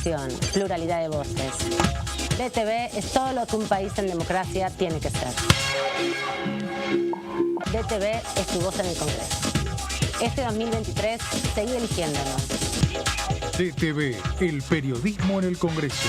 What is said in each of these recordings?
información, pluralidad de voces. DTV es todo lo que un país en democracia tiene que ser. DTV es tu voz en el Congreso. Este 2023, seguí eligiéndonos. DTV, el periodismo en el Congreso.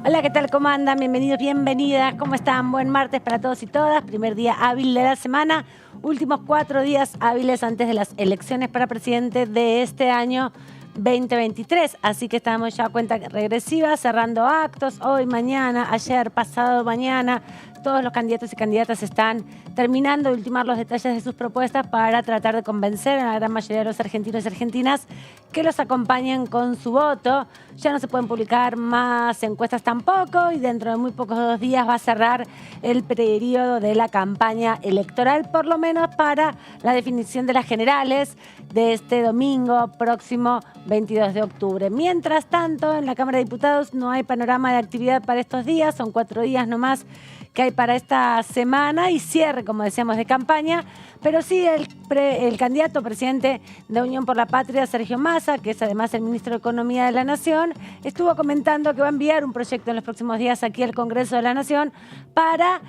Hola, ¿qué tal? ¿Cómo andan? Bienvenidos, bienvenidas. ¿Cómo están? Buen martes para todos y todas. Primer día hábil de la semana. Últimos 4 días hábiles antes de las elecciones para presidente de este año 2023. Así que estamos ya a cuenta regresiva, cerrando actos. Hoy, mañana, ayer, pasado mañana. Todos los candidatos y candidatas están terminando de ultimar los detalles de sus propuestas para tratar de convencer a la gran mayoría de los argentinos y argentinas que los acompañen con su voto. Ya no se pueden publicar más encuestas tampoco y dentro de muy pocos días va a cerrar el periodo de la campaña electoral, por lo menos para la definición de las generales de este domingo próximo 22 de octubre. Mientras tanto, en la Cámara de Diputados no hay panorama de actividad para estos días, son 4 días nomás que hay para esta semana y cierre, como decíamos, de campaña, pero sí el candidato presidente de Unión por la Patria, Sergio Massa, que es además el ministro de Economía de la Nación, estuvo comentando que va a enviar un proyecto en los próximos días aquí al Congreso de la Nación para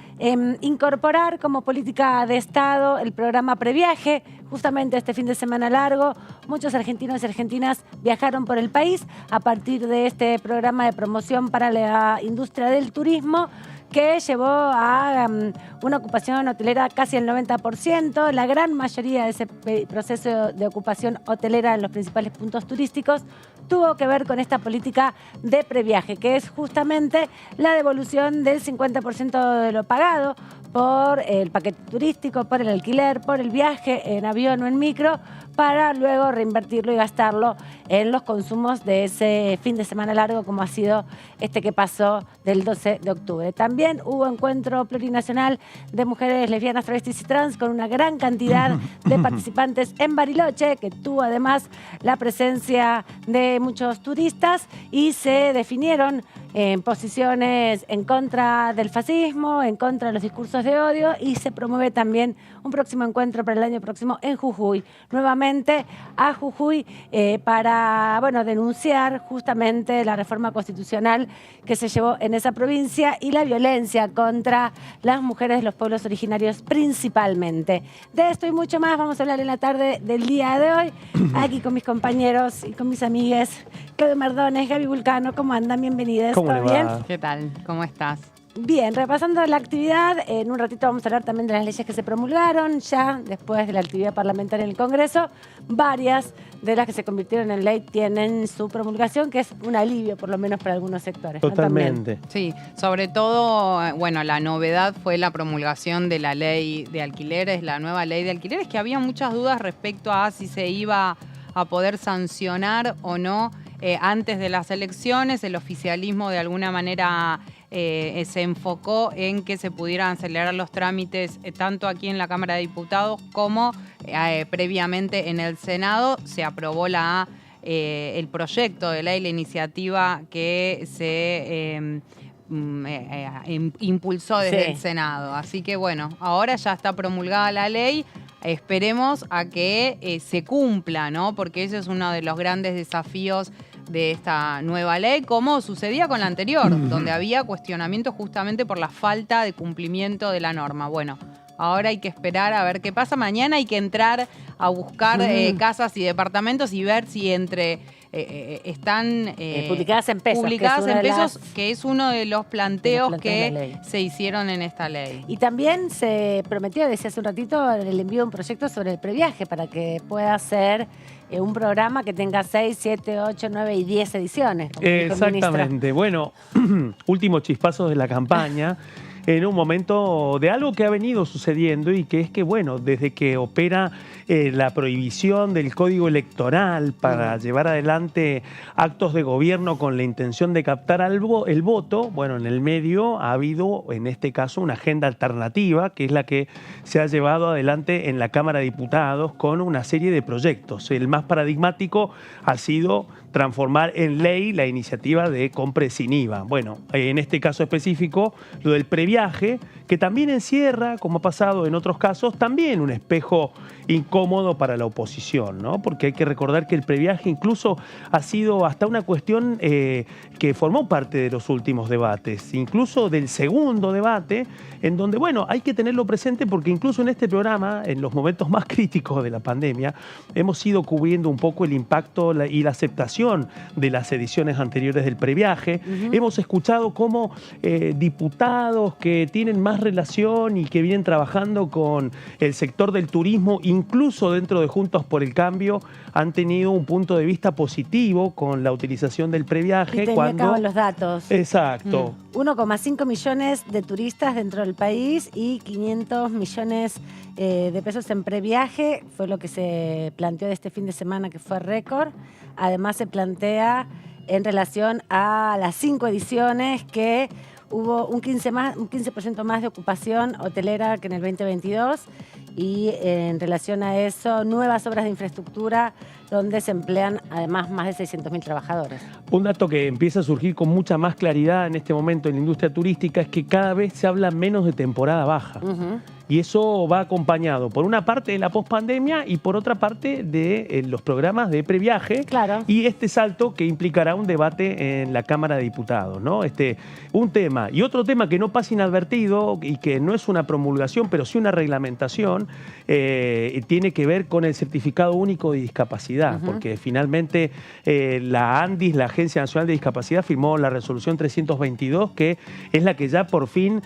incorporar como política de Estado el programa Previaje. Justamente este fin de semana largo, muchos argentinos y argentinas viajaron por el país a partir de este programa de promoción para la industria del turismo, que llevó a una ocupación hotelera casi el 90%. La gran mayoría de ese proceso de ocupación hotelera en los principales puntos turísticos tuvo que ver con esta política de previaje, que es justamente la devolución del 50% de lo pagado por el paquete turístico, por el alquiler, por el viaje en avión o en micro, para luego reinvertirlo y gastarlo en los consumos de ese fin de semana largo, como ha sido este que pasó del 12 de octubre. También hubo encuentro plurinacional de mujeres lesbianas, travestis y trans con una gran cantidad de participantes en Bariloche, que tuvo además la presencia de muchos turistas y se definieron posiciones en contra del fascismo, en contra de los discursos de odio, y se promueve también un próximo encuentro para el año próximo en Jujuy. Nuevamente a Jujuy para denunciar justamente la reforma constitucional que se llevó en esa provincia y la violencia contra las mujeres de los pueblos originarios principalmente. De esto y mucho más vamos a hablar en la tarde del día de hoy, aquí con mis compañeros y con mis amigues, Claudio Mardones, Gaby Vulcano. ¿Cómo andan? Bienvenidas. ¿Cómo le va? ¿Bien? ¿Qué tal? ¿Cómo estás? Bien, repasando la actividad, en un ratito vamos a hablar también de las leyes que se promulgaron ya después de la actividad parlamentaria en el Congreso. Varias de las que se convirtieron en ley tienen su promulgación, que es un alivio por lo menos para algunos sectores. Totalmente. ¿No? Sí, sobre todo, bueno, la novedad fue la promulgación de la ley de alquileres, la nueva ley de alquileres, que había muchas dudas respecto a si se iba a poder sancionar o no antes de las elecciones. El oficialismo de alguna manera se enfocó en que se pudieran acelerar los trámites tanto aquí en la Cámara de Diputados como previamente en el Senado. Se aprobó el proyecto de ley, la iniciativa que se impulsó desde el Senado. Así que bueno, ahora ya está promulgada la ley. Esperemos a que se cumpla, ¿no? Porque ese es uno de los grandes desafíos de esta nueva ley, como sucedía con la anterior, donde había cuestionamiento justamente por la falta de cumplimiento de la norma. Bueno, ahora hay que esperar a ver qué pasa. Mañana hay que entrar a buscar casas y departamentos y ver si están publicadas en pesos, que es uno de los planteos que se hicieron en esta ley. Y también se prometió, decía hace un ratito, el envío de un proyecto sobre el previaje para que pueda ser un programa que tenga 6, 7, 8, 9 y 10 ediciones. Exactamente. Bueno, últimos chispazos de la campaña. en un momento de algo que ha venido sucediendo y que es que, bueno, desde que opera la prohibición del código electoral para llevar adelante actos de gobierno con la intención de captar el voto, bueno, en el medio ha habido, en este caso, una agenda alternativa, que es la que se ha llevado adelante en la Cámara de Diputados con una serie de proyectos. El más paradigmático ha sido transformar en ley la iniciativa de compra sin IVA. Bueno, en este caso específico, lo del previaje, que también encierra, como ha pasado en otros casos, también un espejo incómodo para la oposición, ¿no? Porque hay que recordar que el previaje incluso ha sido hasta una cuestión que formó parte de los últimos debates, incluso del segundo debate, en donde, bueno, hay que tenerlo presente porque incluso en este programa, en los momentos más críticos de la pandemia, hemos ido cubriendo un poco el impacto y la aceptación de las ediciones anteriores del previaje. Hemos escuchado cómo diputados que tienen más relación y que vienen trabajando con el sector del turismo, incluso dentro de Juntos por el Cambio, han tenido un punto de vista positivo con la utilización del previaje. Y acaban los datos. Exacto. 1,5 millones de turistas dentro del país y 500 millones de pesos en previaje, fue lo que se planteó de este fin de semana, que fue récord. Además se plantea en relación a las 5 ediciones que hubo un 15% más de ocupación hotelera que en el 2022 y en relación a eso, nuevas obras de infraestructura donde se emplean además más de 600.000 trabajadores. Un dato que empieza a surgir con mucha más claridad en este momento en la industria turística es que cada vez se habla menos de temporada baja. Y eso va acompañado por una parte de la pospandemia y por otra parte de los programas de previaje. Claro. Y este salto que implicará un debate en la Cámara de Diputados, ¿no? Un tema. Y otro tema que no pasa inadvertido y que no es una promulgación, pero sí una reglamentación, tiene que ver con el certificado único de discapacidad, porque finalmente la ANDIS, la Agencia Nacional de Discapacidad, firmó la resolución 322, que es la que ya por fin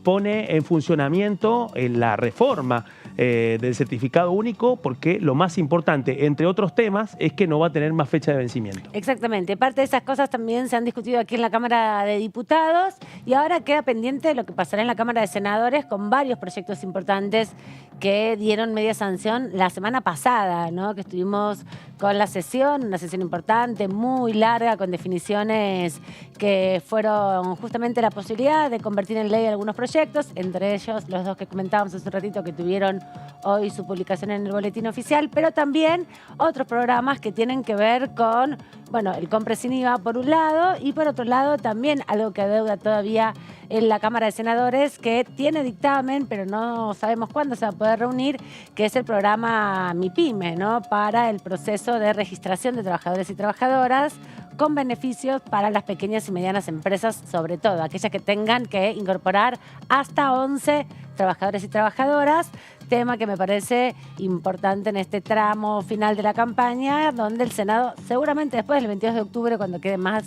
pone en funcionamiento la reforma del certificado único, porque lo más importante, entre otros temas, es que no va a tener más fecha de vencimiento. Exactamente. Parte de esas cosas también se han discutido aquí en la Cámara de Diputados y ahora queda pendiente lo que pasará en la Cámara de Senadores con varios proyectos importantes que dieron media sanción la semana pasada, ¿no? Que estuvimos con la sesión, una sesión importante, muy larga, con definiciones que fueron justamente la posibilidad de convertir en ley algunos proyectos, entre ellos los dos que comentábamos hace un ratito que tuvieron hoy su publicación en el boletín oficial, pero también otros programas que tienen que ver con, bueno, el compre sin IVA por un lado y por otro lado también algo que adeuda todavía en la Cámara de Senadores, que tiene dictamen, pero no sabemos cuándo se va a poder reunir, que es el programa MIPYME, ¿no? Para el proceso de registración de trabajadores y trabajadoras con beneficios para las pequeñas y medianas empresas, sobre todo aquellas que tengan que incorporar hasta 11 trabajadores y trabajadoras, tema que me parece importante en este tramo final de la campaña, donde el Senado, seguramente después del 22 de octubre, cuando quede más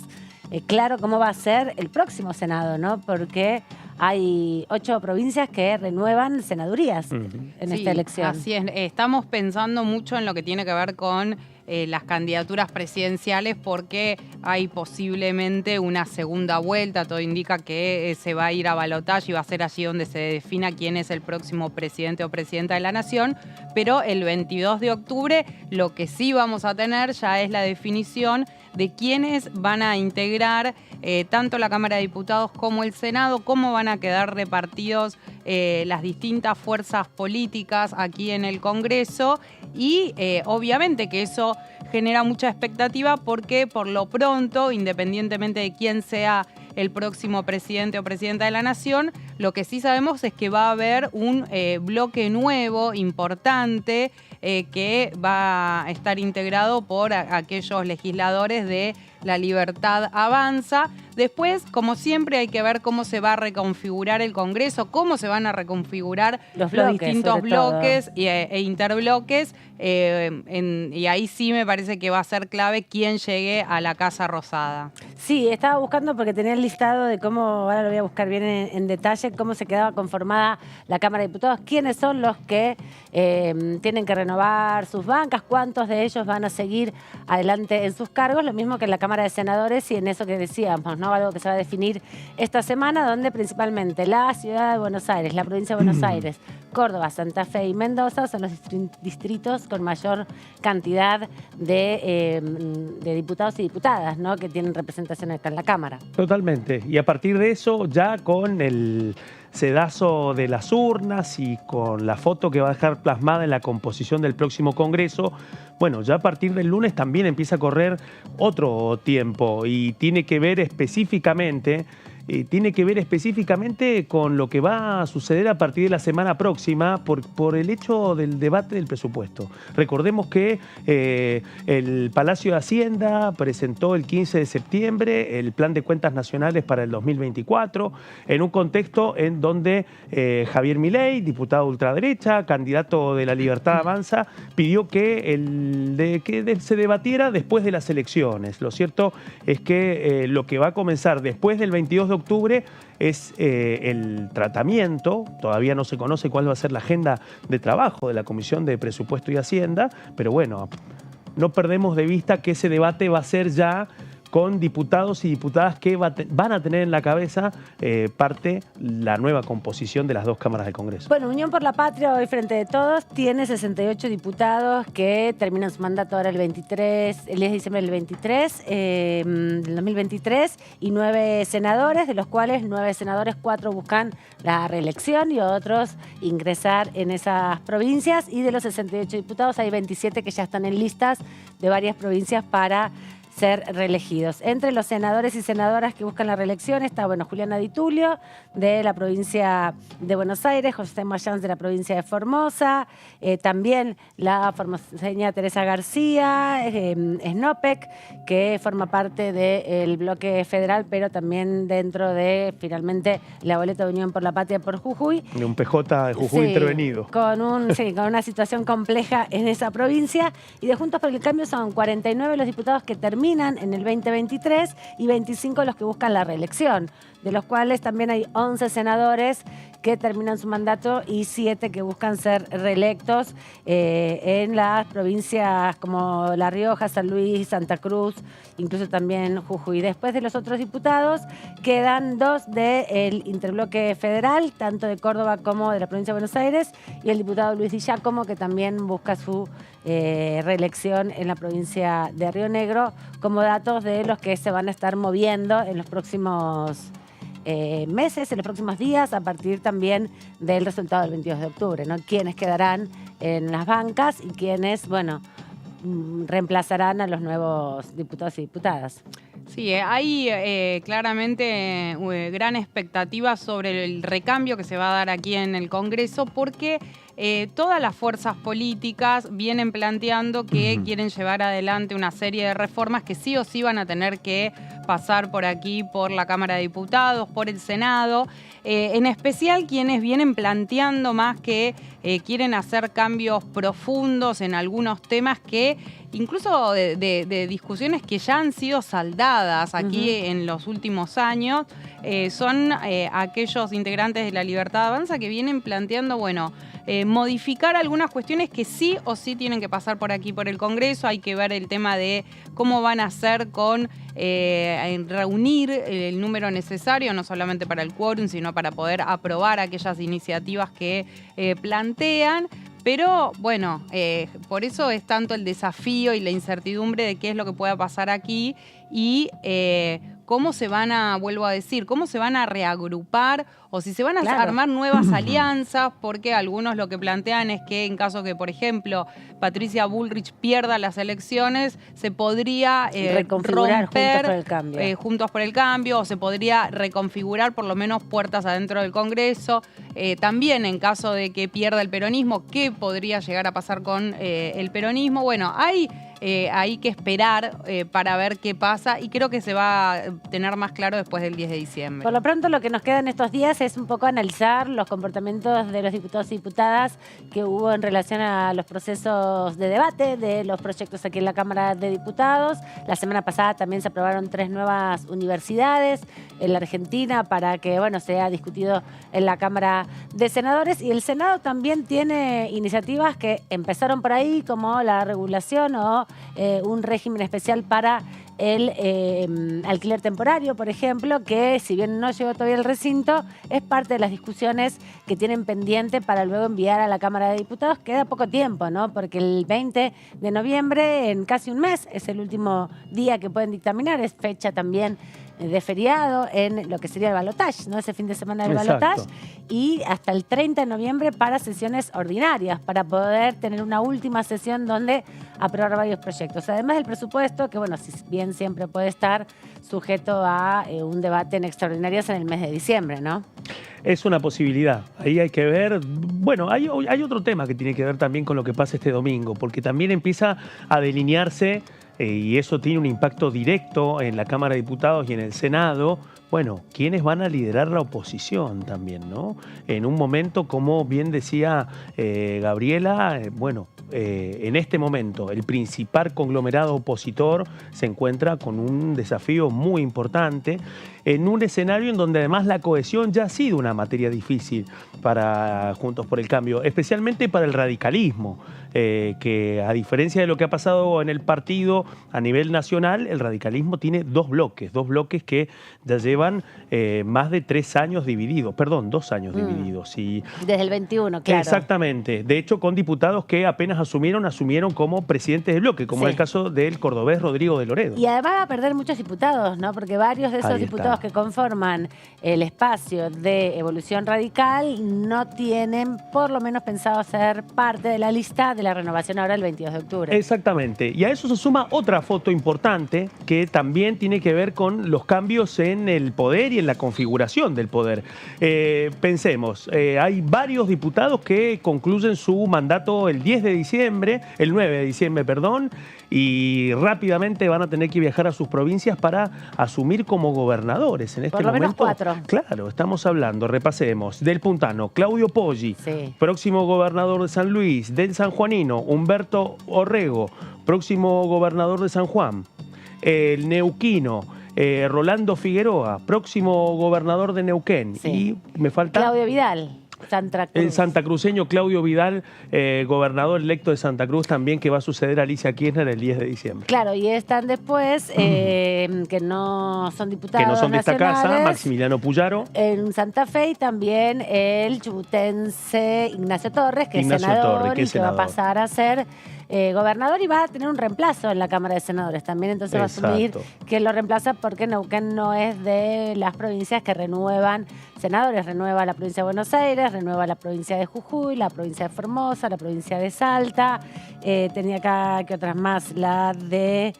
claro cómo va a ser el próximo Senado, ¿no? Porque hay 8 provincias que renuevan senadurías en esta elección. Así es. Estamos pensando mucho en lo que tiene que ver con las candidaturas presidenciales, porque hay posiblemente una segunda vuelta. Todo indica que se va a ir a balotaje y va a ser allí donde se defina quién es el próximo presidente o presidenta de la nación. Pero el 22 de octubre lo que sí vamos a tener ya es la definición de quiénes van a integrar tanto la Cámara de Diputados como el Senado, cómo van a quedar repartidos las distintas fuerzas políticas aquí en el Congreso y obviamente que eso genera mucha expectativa porque por lo pronto, independientemente de quién sea el próximo presidente o presidenta de la nación, lo que sí sabemos es que va a haber un bloque nuevo, importante, que va a estar integrado por aquellos legisladores de La Libertad Avanza. Después, como siempre, hay que ver cómo se va a reconfigurar el Congreso, cómo se van a reconfigurar los distintos bloques e interbloques. Y ahí sí me parece que va a ser clave quién llegue a la Casa Rosada. Sí, estaba buscando porque tenía el listado de cómo, ahora lo voy a buscar bien en detalle, cómo se quedaba conformada la Cámara de Diputados, quiénes son los que tienen que renovar sus bancas, cuántos de ellos van a seguir adelante en sus cargos, lo mismo que en la Cámara Cámara de Senadores y en eso que decíamos, ¿no? Algo que se va a definir esta semana, donde principalmente la ciudad de Buenos Aires, la provincia de Buenos Aires, Córdoba, Santa Fe y Mendoza son los distritos con mayor cantidad de diputados y diputadas, ¿no? Que tienen representación acá en la Cámara. Totalmente. Y a partir de eso, ya con el sedazo de las urnas y con la foto que va a dejar plasmada en la composición del próximo Congreso, bueno, ya a partir del lunes también empieza a correr otro tiempo y tiene que ver específicamente con lo que va a suceder a partir de la semana próxima por el hecho del debate del presupuesto. Recordemos que el Palacio de Hacienda presentó el 15 de septiembre el Plan de Cuentas Nacionales para el 2024, en un contexto en donde Javier Milei, diputado de ultraderecha, candidato de la Libertad Avanza, pidió que se debatiera después de las elecciones. Lo cierto es que lo que va a comenzar después del 22 de octubre es el tratamiento. Todavía no se conoce cuál va a ser la agenda de trabajo de la Comisión de Presupuesto y Hacienda, pero bueno, no perdemos de vista que ese debate va a ser ya con diputados y diputadas que van a tener en la cabeza parte la nueva composición de las dos cámaras del Congreso. Bueno, Unión por la Patria, hoy Frente de Todos, tiene 68 diputados que terminan su mandato ahora el 10 de diciembre del 2023, y 9 senadores, de los cuales 9 senadores, 4 buscan la reelección y otros ingresar en esas provincias, y de los 68 diputados hay 27 que ya están en listas de varias provincias para ser reelegidos. Entre los senadores y senadoras que buscan la reelección está, bueno, Juliana Di Tulio, de la provincia de Buenos Aires, José Mayans, de la provincia de Formosa, también la formoseña Teresa García, Snopek, que forma parte del bloque federal, pero también dentro de, finalmente, la boleta de Unión por la Patria por Jujuy. De un PJ de Jujuy intervenido. Con una situación compleja en esa provincia. Y de Juntos por el Cambio son 49 los diputados que terminan en el 2023 y 25 los que buscan la reelección, de los cuales también hay 11 senadores que terminan su mandato y 7 que buscan ser reelectos en las provincias como La Rioja, San Luis, Santa Cruz, incluso también Jujuy. Después de los otros diputados quedan 2 del interbloque federal, tanto de Córdoba como de la provincia de Buenos Aires, y el diputado Luis Di Giacomo, que también busca su reelección en la provincia de Río Negro, como datos de los que se van a estar moviendo en los próximos meses, en los próximos días, a partir también del resultado del 22 de octubre, ¿no? Quiénes quedarán en las bancas y quiénes, bueno, reemplazarán a los nuevos diputados y diputadas. Sí, hay claramente gran expectativa sobre el recambio que se va a dar aquí en el Congreso, porque todas las fuerzas políticas vienen planteando que quieren llevar adelante una serie de reformas que sí o sí van a tener que pasar por aquí, por la Cámara de Diputados, por el Senado, en especial quienes vienen planteando más que quieren hacer cambios profundos en algunos temas que incluso de discusiones que ya han sido saldadas aquí en los últimos años, son aquellos integrantes de la Libertad Avanza que vienen planteando, bueno, modificar algunas cuestiones que sí o sí tienen que pasar por aquí, por el Congreso. Hay que ver el tema de cómo van a hacer con reunir el número necesario, no solamente para el quórum, sino para poder aprobar aquellas iniciativas que plantean. Pero bueno, por eso es tanto el desafío y la incertidumbre de qué es lo que pueda pasar aquí y cómo se van a, vuelvo a decir, cómo se van a reagrupar o si se van a armar nuevas alianzas, porque algunos lo que plantean es que en caso que, por ejemplo, Patricia Bullrich pierda las elecciones, se podría reconfigurar romper Juntos por el Cambio, o se podría reconfigurar por lo menos puertas adentro del Congreso. También en caso de que pierda el peronismo, ¿qué podría llegar a pasar con el peronismo? Bueno, hay que esperar para ver qué pasa y creo que se va a tener más claro después del 10 de diciembre. Por lo pronto lo que nos queda en estos días es un poco analizar los comportamientos de los diputados y diputadas que hubo en relación a los procesos de debate de los proyectos aquí en la Cámara de Diputados. La semana pasada también se aprobaron 3 nuevas universidades en la Argentina para que, bueno, sea discutido en la Cámara de Senadores, y el Senado también tiene iniciativas que empezaron por ahí, como la regulación o un régimen especial para el alquiler temporario, por ejemplo, que si bien no llegó todavía al recinto, es parte de las discusiones que tienen pendiente para luego enviar a la Cámara de Diputados. Queda poco tiempo, ¿no? Porque el 20 de noviembre, en casi un mes, es el último día que pueden dictaminar, es fecha también de feriado en lo que sería el balotaje, ¿no? Ese fin de semana del balotaje, y hasta el 30 de noviembre para sesiones ordinarias, para poder tener una última sesión donde aprobar varios proyectos. Además del presupuesto, que bueno, si bien siempre puede estar sujeto a un debate en extraordinarias en el mes de diciembre, ¿no? Es una posibilidad. Ahí hay que ver. Bueno, hay otro tema que tiene que ver también con lo que pasa este domingo, porque también empieza a delinearse, y eso tiene un impacto directo en la Cámara de Diputados y en el Senado. Bueno, ¿quiénes van a liderar la oposición también, no? En un momento, como bien decía Gabriela, en este momento el principal conglomerado opositor se encuentra con un desafío muy importante en un escenario en donde además la cohesión ya ha sido una materia difícil para Juntos por el Cambio, especialmente para el radicalismo, que a diferencia de lo que ha pasado en el partido a nivel nacional, el radicalismo tiene dos bloques que ya llevan más de 2 años divididos. Y desde el 21, claro. Exactamente. De hecho, con diputados que apenas asumieron como presidentes del bloque, como es el caso del cordobés Rodrigo de Loredo. Y además va a perder muchos diputados, ¿no? Porque varios de esos diputados que conforman el espacio de Evolución Radical no tienen, por lo menos, pensado ser parte de la lista de la renovación ahora el 22 de octubre. Exactamente. Y a eso se suma otra foto importante que también tiene que ver con los cambios en el poder y en la configuración del poder. Pensemos, hay varios diputados que concluyen su mandato el 9 de diciembre, y rápidamente van a tener que viajar a sus provincias para asumir como gobernadores. En este por lo menos momento, 4. Claro, estamos hablando, repasemos, del Puntano, Claudio Poggi, próximo gobernador de San Luis; del sanjuanino, Humberto Orrego, próximo gobernador de San Juan; el neuquino, Rolando Figueroa, próximo gobernador de Neuquén. Y me falta... Claudio Vidal. Santa Cruz. El santacruceño Claudio Vidal, gobernador electo de Santa Cruz, también, que va a suceder a Alicia Kirchner el 10 de diciembre. Claro, y están después, que no son diputados que no son de esta nacionales, casa, Maximiliano Puyaro. En Santa Fe, y también el chubutense Ignacio Torres, que es senador y que va a pasar a ser gobernador, y va a tener un reemplazo en la Cámara de Senadores también. Entonces va a asumir que lo reemplaza, porque Neuquén no es de las provincias que renuevan senadores. Renueva la provincia de Buenos Aires, renueva la provincia de Jujuy, la provincia de Formosa, la provincia de Salta. Tenía acá que otras más, la de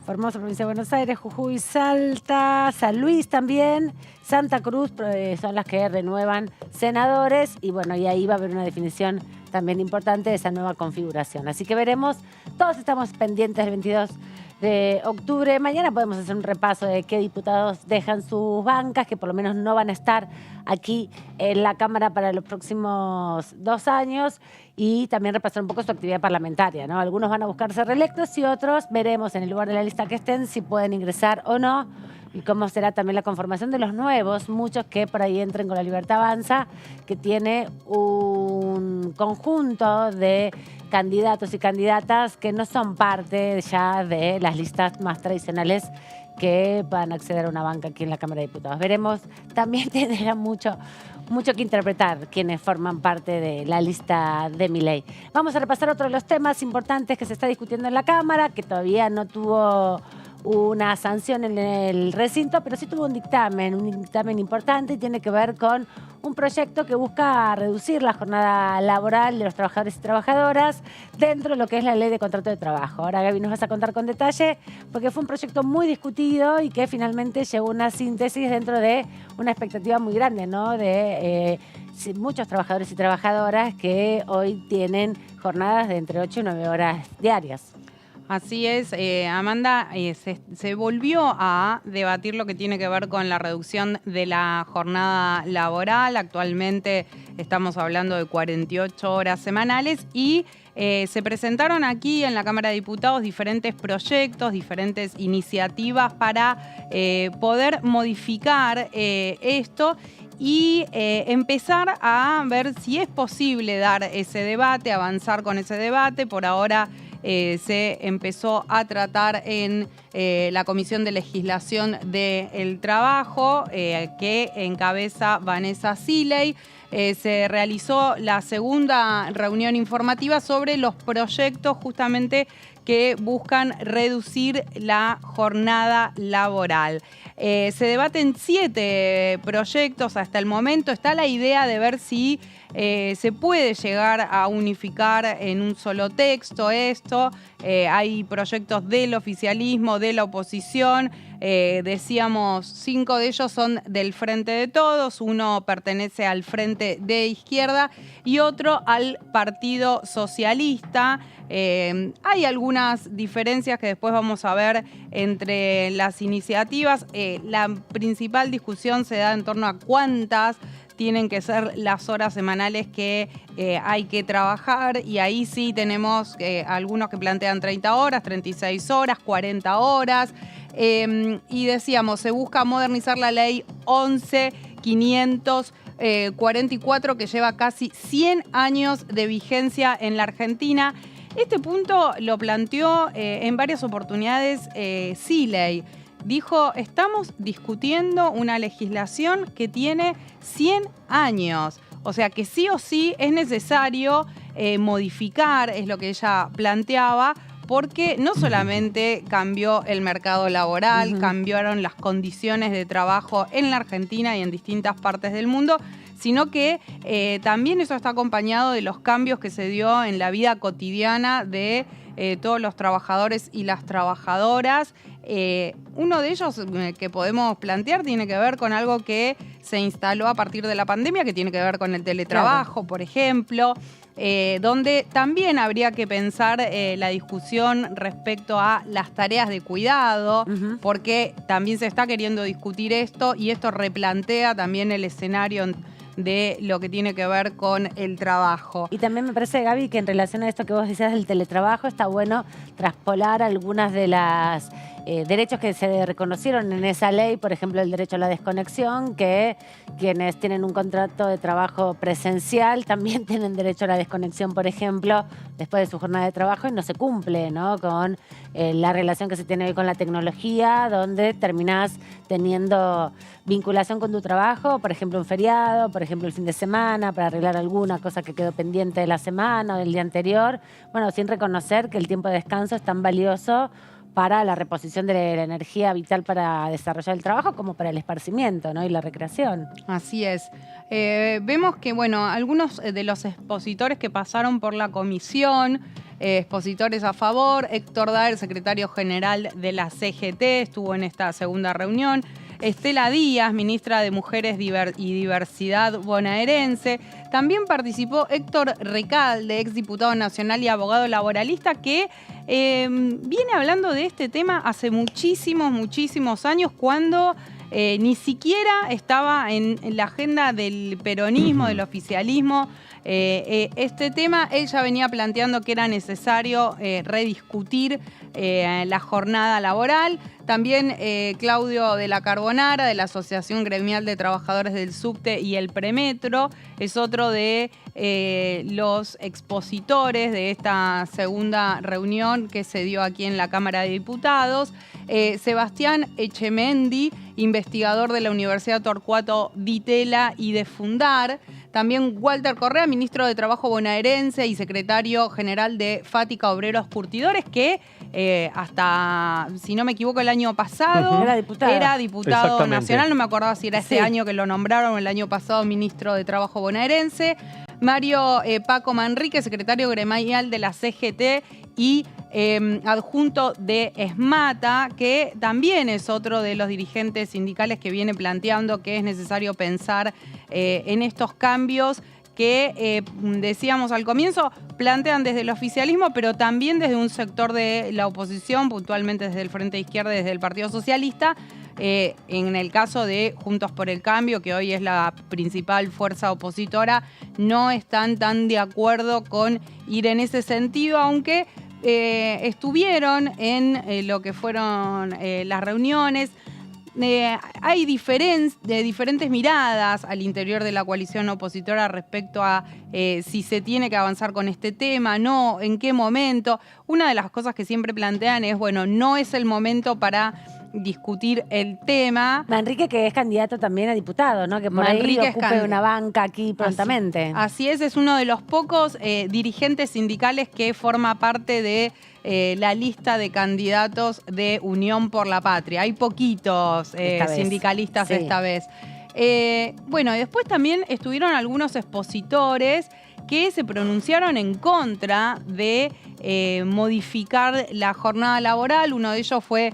Formosa, provincia de Buenos Aires, Jujuy, Salta, San Luis también, Santa Cruz, son las que renuevan senadores, y bueno, y ahí va a haber una definición también importante de esa nueva configuración. Así que veremos, todos estamos pendientes del 22 de octubre. Mañana podemos hacer un repaso de qué diputados dejan sus bancas, que por lo menos no van a estar aquí en la Cámara para los próximos 2 años, y también repasar un poco su actividad parlamentaria, ¿no? Algunos van a buscar ser reelectos y otros veremos en el lugar de la lista que estén si pueden ingresar o no, y cómo será también la conformación de los nuevos, muchos que por ahí entren con la Libertad Avanza, que tiene un conjunto de candidatos y candidatas que no son parte ya de las listas más tradicionales que puedan acceder a una banca aquí en la Cámara de Diputados. Veremos, también tendrán mucho que interpretar quienes forman parte de la lista de Milei. Vamos a repasar otro de los temas importantes que se está discutiendo en la Cámara, que todavía no tuvo una sanción en el recinto, pero sí tuvo un dictamen importante, y tiene que ver con un proyecto que busca reducir la jornada laboral de los trabajadores y trabajadoras dentro de lo que es la ley de contrato de trabajo. Ahora, Gaby, nos vas a contar con detalle, porque fue un proyecto muy discutido y que finalmente llegó a una síntesis dentro de una expectativa muy grande, ¿no? De muchos trabajadores y trabajadoras que hoy tienen jornadas de entre 8 y 9 horas diarias. Así es, Amanda, se volvió a debatir lo que tiene que ver con la reducción de la jornada laboral. Actualmente estamos hablando de 48 horas semanales, y se presentaron aquí en la Cámara de Diputados diferentes proyectos, diferentes iniciativas para poder modificar esto y empezar a ver si es posible dar ese debate, avanzar con ese debate. Por ahora se empezó a tratar en la Comisión de Legislación del Trabajo, que encabeza Vanessa Siley. Se realizó la segunda reunión informativa sobre los proyectos justamente que buscan reducir la jornada laboral. Se debaten 7 proyectos hasta el momento. Está la idea de ver si se puede llegar a unificar en un solo texto esto. Hay proyectos del oficialismo, de la oposición. Decíamos, 5 de ellos son del Frente de Todos, uno pertenece al Frente de Izquierda y otro al Partido Socialista. Hay algunas diferencias que después vamos a ver entre las iniciativas. La principal discusión se da en torno a cuántas tienen que ser las horas semanales que hay que trabajar, y ahí sí tenemos algunos que plantean 30 horas, 36 horas, 40 horas. Y decíamos, se busca modernizar la ley 11.544 que lleva casi 100 años de vigencia en la Argentina. Este punto lo planteó en varias oportunidades Siley. Dijo, estamos discutiendo una legislación que tiene 100 años. O sea que sí o sí es necesario modificar, es lo que ella planteaba, porque no solamente cambió el mercado laboral, cambiaron las condiciones de trabajo en la Argentina y en distintas partes del mundo, sino que también eso está acompañado de los cambios que se dio en la vida cotidiana de todos los trabajadores y las trabajadoras. Uno de ellos que podemos plantear tiene que ver con algo que se instaló a partir de la pandemia, que tiene que ver con el teletrabajo, por ejemplo, donde también habría que pensar la discusión respecto a las tareas de cuidado, porque también se está queriendo discutir esto y esto replantea también el escenario de lo que tiene que ver con el trabajo. Y también me parece, Gaby, que en relación a esto que vos decías del teletrabajo, está bueno traspolar algunas de las derechos que se reconocieron en esa ley, por ejemplo, el derecho a la desconexión, que quienes tienen un contrato de trabajo presencial también tienen derecho a la desconexión, por ejemplo, después de su jornada de trabajo, y no se cumple, ¿no?, con la relación que se tiene hoy con la tecnología, donde terminás teniendo vinculación con tu trabajo, por ejemplo, un feriado, por ejemplo, el fin de semana, para arreglar alguna cosa que quedó pendiente de la semana o del día anterior, bueno, sin reconocer que el tiempo de descanso es tan valioso para la reposición de la energía vital para desarrollar el trabajo como para el esparcimiento, ¿no?, y la recreación. Así es. Vemos que, bueno, algunos de los expositores que pasaron por la comisión, expositores a favor, Héctor Daer, secretario general de la CGT, estuvo en esta segunda reunión. Estela Díaz, ministra de Mujeres y Diversidad bonaerense. También participó Héctor Recalde, exdiputado nacional y abogado laboralista, que viene hablando de este tema hace muchísimos años, cuando ni siquiera estaba en la agenda del peronismo, del oficialismo. Este tema, él ya venía planteando que era necesario rediscutir la jornada laboral. También Claudio de la Carbonara, de la Asociación Gremial de Trabajadores del Subte y el Premetro, es otro de los expositores de esta segunda reunión que se dio aquí en la Cámara de Diputados. Sebastián Echemendi, investigador de la Universidad Torcuato Di Tella y de Fundar. También Walter Correa, ministro de Trabajo bonaerense y secretario general de Fática Obreros Curtidores, que hasta, si no me equivoco, el año pasado era diputado nacional. No me acordaba si era este año que lo nombraron o el año pasado ministro de Trabajo bonaerense. Mario Paco Manrique, secretario gremial de la CGT y adjunto de ESMATA, que también es otro de los dirigentes sindicales que viene planteando que es necesario pensar en estos cambios que, decíamos al comienzo, plantean desde el oficialismo, pero también desde un sector de la oposición, puntualmente desde el Frente de Izquierda y desde el Partido Socialista. En el caso de Juntos por el Cambio, que hoy es la principal fuerza opositora, no están tan de acuerdo con ir en ese sentido, aunque estuvieron en lo que fueron las reuniones. hay diferentes miradas al interior de la coalición opositora respecto a si se tiene que avanzar con este tema, no, en qué momento. Una de las cosas que siempre plantean es, bueno, no es el momento para discutir el tema. Manrique, que es candidato también a diputado, ¿no? Que por ahí ocupe una banca aquí prontamente. Así es uno de los pocos dirigentes sindicales que forma parte de la lista de candidatos de Unión por la Patria. Hay poquitos sindicalistas esta vez. Bueno, y después también estuvieron algunos expositores que se pronunciaron en contra de modificar la jornada laboral. Uno de ellos fue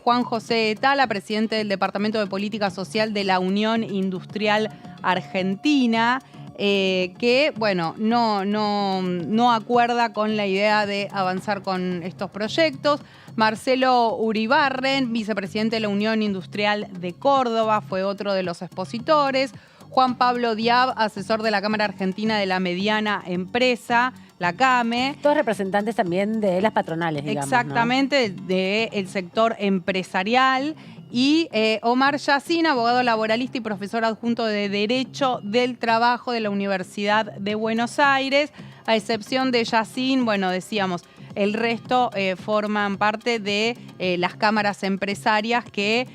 Juan José Tala, presidente del Departamento de Política Social de la Unión Industrial Argentina, que, bueno, no acuerda con la idea de avanzar con estos proyectos. Marcelo Uribarren, vicepresidente de la Unión Industrial de Córdoba, fue otro de los expositores. Juan Pablo Diab, asesor de la Cámara Argentina de la Mediana Empresa, la CAME. Todos representantes también de las patronales, digamos. Exactamente, ¿no? Del sector empresarial. Y Omar Yacine, abogado laboralista y profesor adjunto de Derecho del Trabajo de la Universidad de Buenos Aires. A excepción de Yacine, bueno, decíamos, el resto forman parte de las cámaras empresarias que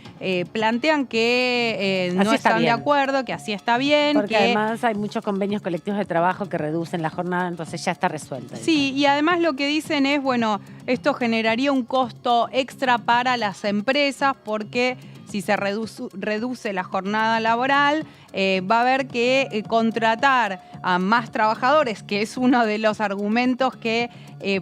plantean que no están de acuerdo, que así está bien. Porque además hay muchos convenios colectivos de trabajo que reducen la jornada, entonces ya está resuelta. Sí, y además lo que dicen es, bueno, esto generaría un costo extra para las empresas porque si se reduce la jornada laboral, va a haber que contratar a más trabajadores, que es uno de los argumentos que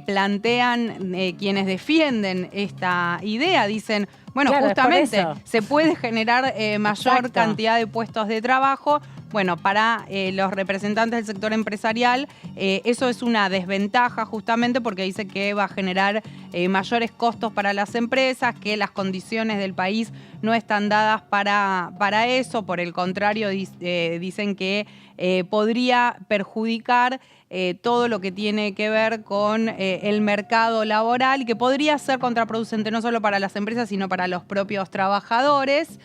plantean quienes defienden esta idea. Dicen, bueno, claro, justamente se puede generar mayor cantidad de puestos de trabajo. Bueno, para los representantes del sector empresarial eso es una desventaja justamente porque dice que va a generar mayores costos para las empresas, que las condiciones del país no están dadas para eso. Por el contrario, dicen que podría perjudicar todo lo que tiene que ver con el mercado laboral y que podría ser contraproducente no solo para las empresas, sino para los propios trabajadores.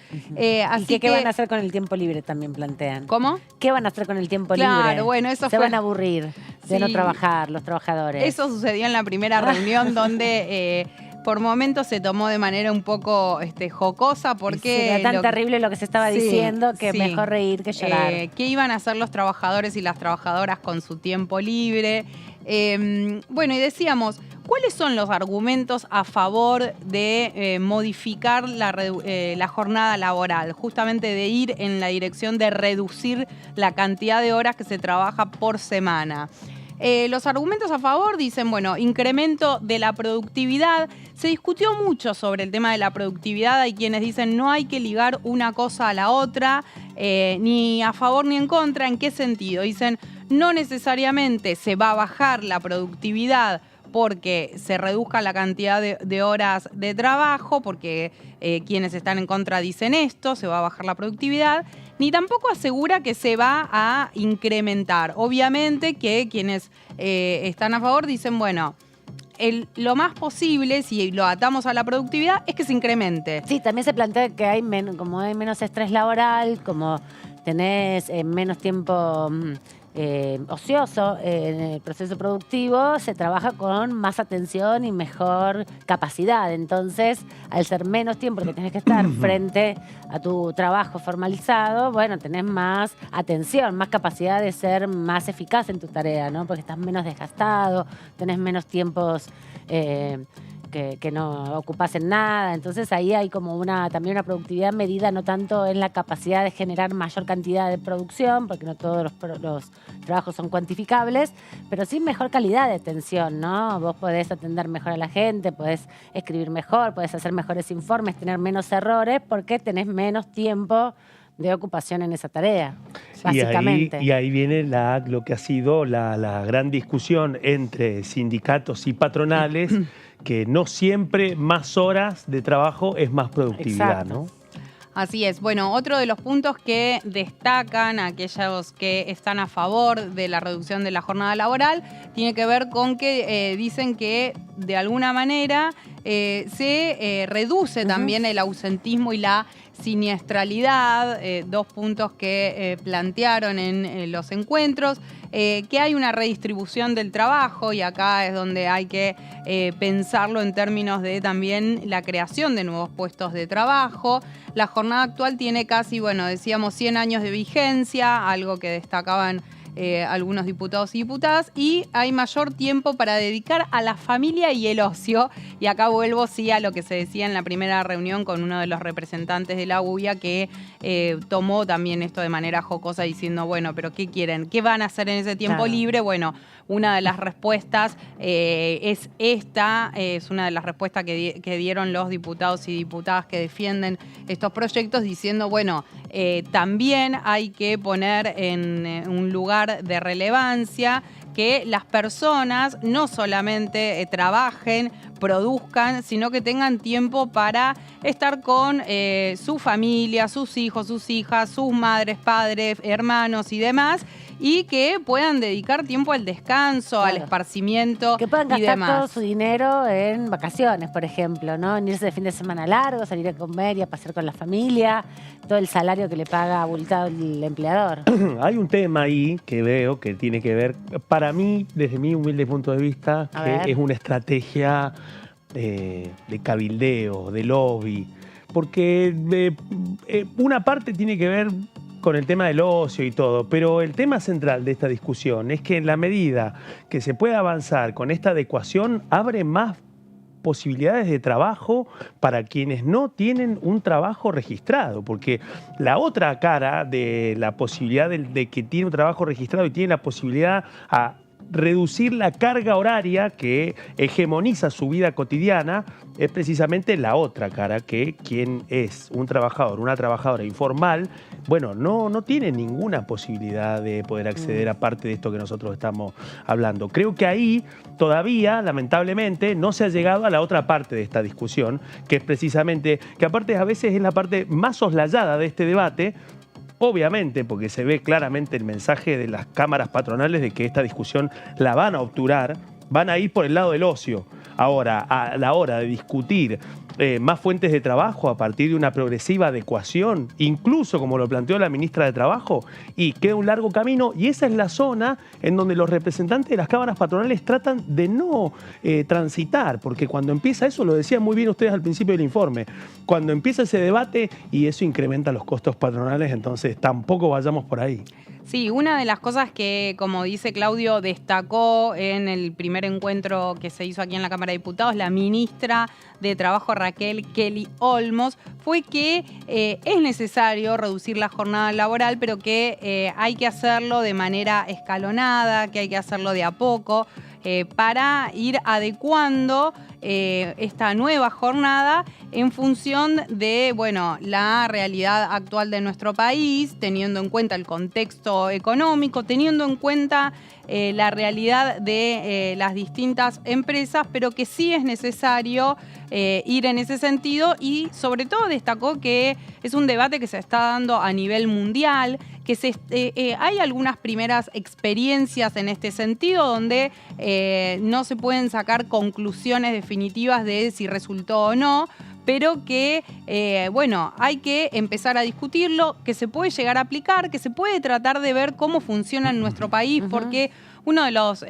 Así ¿Y qué van a hacer con el tiempo libre también plantean? ¿Cómo? ¿Qué van a hacer con el tiempo libre? Claro, bueno, eso Se van a aburrir de no trabajar los trabajadores. Eso sucedió en la primera reunión donde por momentos se tomó de manera un poco jocosa porque... Era tan terrible lo que se estaba diciendo que mejor reír que llorar. ¿Qué iban a hacer los trabajadores y las trabajadoras con su tiempo libre? Bueno, y decíamos, ¿cuáles son los argumentos a favor de modificar la jornada laboral? Justamente de ir en la dirección de reducir la cantidad de horas que se trabaja por semana. Los argumentos a favor dicen, bueno, incremento de la productividad. Se discutió mucho sobre el tema de la productividad. Hay quienes dicen no hay que ligar una cosa a la otra, ni a favor ni en contra. ¿En qué sentido? Dicen, no necesariamente se va a bajar la productividad porque se reduzca la cantidad de horas de trabajo, porque quienes están en contra dicen esto, se va a bajar la productividad, ni tampoco asegura que se va a incrementar. Obviamente que quienes están a favor dicen, bueno, lo más posible, si lo atamos a la productividad, es que se incremente. Sí, también se plantea que hay como hay menos estrés laboral, como tenés menos tiempo ocioso en el proceso productivo, se trabaja con más atención y mejor capacidad. Entonces, al ser menos tiempo que tenés que estar frente a tu trabajo formalizado, bueno, tenés más atención, más capacidad de ser más eficaz en tu tarea, ¿no? Porque estás menos desgastado, tenés menos tiempos que no ocupas en nada. Entonces ahí hay como también una productividad medida no tanto en la capacidad de generar mayor cantidad de producción, porque no todos los trabajos son cuantificables, pero sí mejor calidad de atención, ¿no? Vos podés atender mejor a la gente, podés escribir mejor, podés hacer mejores informes, tener menos errores, porque tenés menos tiempo de ocupación en esa tarea, básicamente. Y ahí viene lo que ha sido la gran discusión entre sindicatos y patronales, que no siempre más horas de trabajo es más productividad, ¿no? Así es. Bueno, otro de los puntos que destacan aquellos que están a favor de la reducción de la jornada laboral tiene que ver con que dicen que de alguna manera se reduce también el ausentismo y la siniestralidad, 2 puntos que plantearon en los encuentros, que hay una redistribución del trabajo, y acá es donde hay que pensarlo en términos de también la creación de nuevos puestos de trabajo. La jornada actual tiene casi, bueno, decíamos 100 años de vigencia, algo que destacaban algunos diputados y diputadas, y hay mayor tiempo para dedicar a la familia y el ocio. Y acá vuelvo sí a lo que se decía en la primera reunión con uno de los representantes de la UBIA, que tomó también esto de manera jocosa diciendo, bueno, pero ¿qué quieren? ¿Qué van a hacer en ese tiempo libre? Bueno, una de las respuestas es esta, es una de las respuestas que dieron los diputados y diputadas que defienden estos proyectos, diciendo, bueno, también hay que poner en un lugar de relevancia que las personas no solamente trabajen, produzcan, sino que tengan tiempo para estar con su familia, sus hijos, sus hijas, sus madres, padres, hermanos y demás, y que puedan dedicar tiempo al descanso, al esparcimiento y demás. Que puedan gastar todo su dinero en vacaciones, por ejemplo, ¿no? En irse de fin de semana largo, salir a comer y a pasear con la familia, todo el salario que le paga abultado el empleador. Hay un tema ahí que veo que tiene que ver, para mí, desde mi humilde punto de vista, que es una estrategia de cabildeo, de lobby, porque una parte tiene que ver con el tema del ocio y todo, pero el tema central de esta discusión es que en la medida que se pueda avanzar con esta adecuación, abre más posibilidades de trabajo para quienes no tienen un trabajo registrado, porque la otra cara de la posibilidad de que tiene un trabajo registrado y tiene la posibilidad a reducir la carga horaria que hegemoniza su vida cotidiana es precisamente la otra cara, que quien es un trabajador, una trabajadora informal, bueno, no tiene ninguna posibilidad de poder acceder a parte de esto que nosotros estamos hablando. Creo que ahí todavía, lamentablemente, no se ha llegado a la otra parte de esta discusión, que es precisamente, que aparte a veces es la parte más soslayada de este debate, obviamente, porque se ve claramente el mensaje de las cámaras patronales de que esta discusión la van a obturar, van a ir por el lado del ocio. Ahora, a la hora de discutir más fuentes de trabajo a partir de una progresiva adecuación, incluso como lo planteó la ministra de Trabajo, y queda un largo camino, y esa es la zona en donde los representantes de las cámaras patronales tratan de no transitar, porque cuando empieza eso, lo decían muy bien ustedes al principio del informe, cuando empieza ese debate y eso incrementa los costos patronales, entonces tampoco vayamos por ahí. Sí, una de las cosas que, como dice Claudio, destacó en el primer encuentro que se hizo aquí en la Cámara de Diputados, la ministra de Trabajo Raquel Kelly Olmos, fue que es necesario reducir la jornada laboral, pero que hay que hacerlo de manera escalonada, que hay que hacerlo de a poco, para ir adecuando esta nueva jornada en función de, bueno, la realidad actual de nuestro país, teniendo en cuenta el contexto económico, teniendo en cuenta la realidad de las distintas empresas, pero que sí es necesario ir en ese sentido, y sobre todo destacó que es un debate que se está dando a nivel mundial, que hay algunas primeras experiencias en este sentido donde no se pueden sacar conclusiones definitivas de si resultó o no, pero que, bueno, hay que empezar a discutirlo, que se puede llegar a aplicar, que se puede tratar de ver cómo funciona en nuestro país, porque uno de los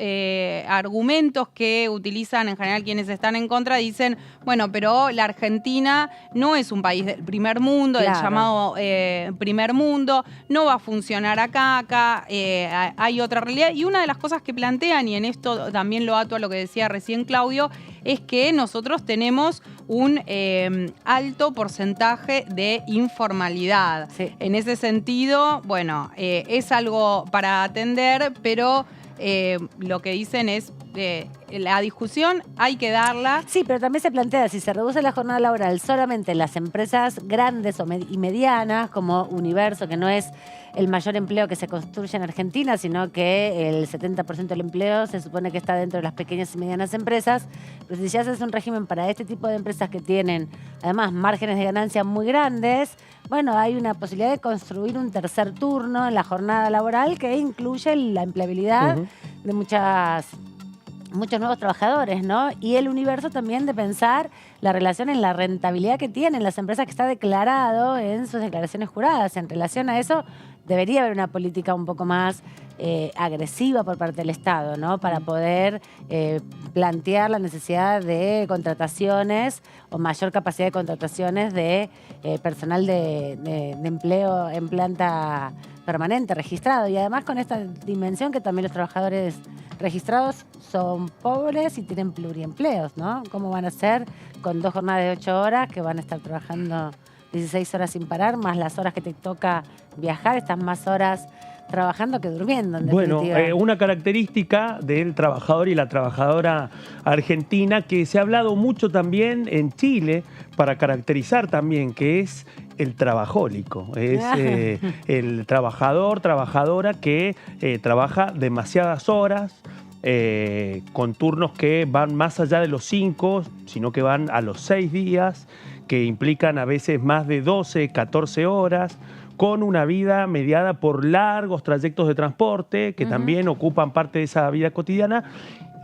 argumentos que utilizan en general quienes están en contra dicen, bueno, pero la Argentina no es un país del primer mundo, del llamado primer mundo, no va a funcionar acá hay otra realidad. Y una de las cosas que plantean, y en esto también lo ato a lo que decía recién Claudio, es que nosotros tenemos un alto porcentaje de informalidad. Sí. En ese sentido, bueno, es algo para atender, pero lo que dicen es la discusión hay que darla. Sí, pero también se plantea, si se reduce la jornada laboral solamente en las empresas grandes y medianas, como Universo, que no es el mayor empleo que se construye en Argentina, sino que el 70% del empleo se supone que está dentro de las pequeñas y medianas empresas. Pero si ya haces un régimen para este tipo de empresas que tienen, además, márgenes de ganancia muy grandes, bueno, hay una posibilidad de construir un tercer turno en la jornada laboral que incluye la empleabilidad de muchas muchos nuevos trabajadores, ¿no? Y el universo también de pensar la relación en la rentabilidad que tienen las empresas, que está declarado en sus declaraciones juradas. En relación a eso, debería haber una política un poco más agresiva por parte del Estado, ¿no? Para poder plantear la necesidad de contrataciones o mayor capacidad de contrataciones de personal de empleo en planta permanente, registrado. Y además con esta dimensión que también los trabajadores registrados son pobres y tienen pluriempleos, ¿no? ¿Cómo van a ser con 2 jornadas de 8 horas que van a estar trabajando 16 horas sin parar, más las horas que te toca viajar, estás más horas trabajando que durmiendo, en definitiva? Bueno, una característica del trabajador y la trabajadora argentina que se ha hablado mucho también en Chile para caracterizar también, que es el trabajólico. Es el trabajador, trabajadora que trabaja demasiadas horas, con turnos que van más allá de los 5, sino que van a los 6 días, que implican a veces más de 12, 14 horas, con una vida mediada por largos trayectos de transporte que también ocupan parte de esa vida cotidiana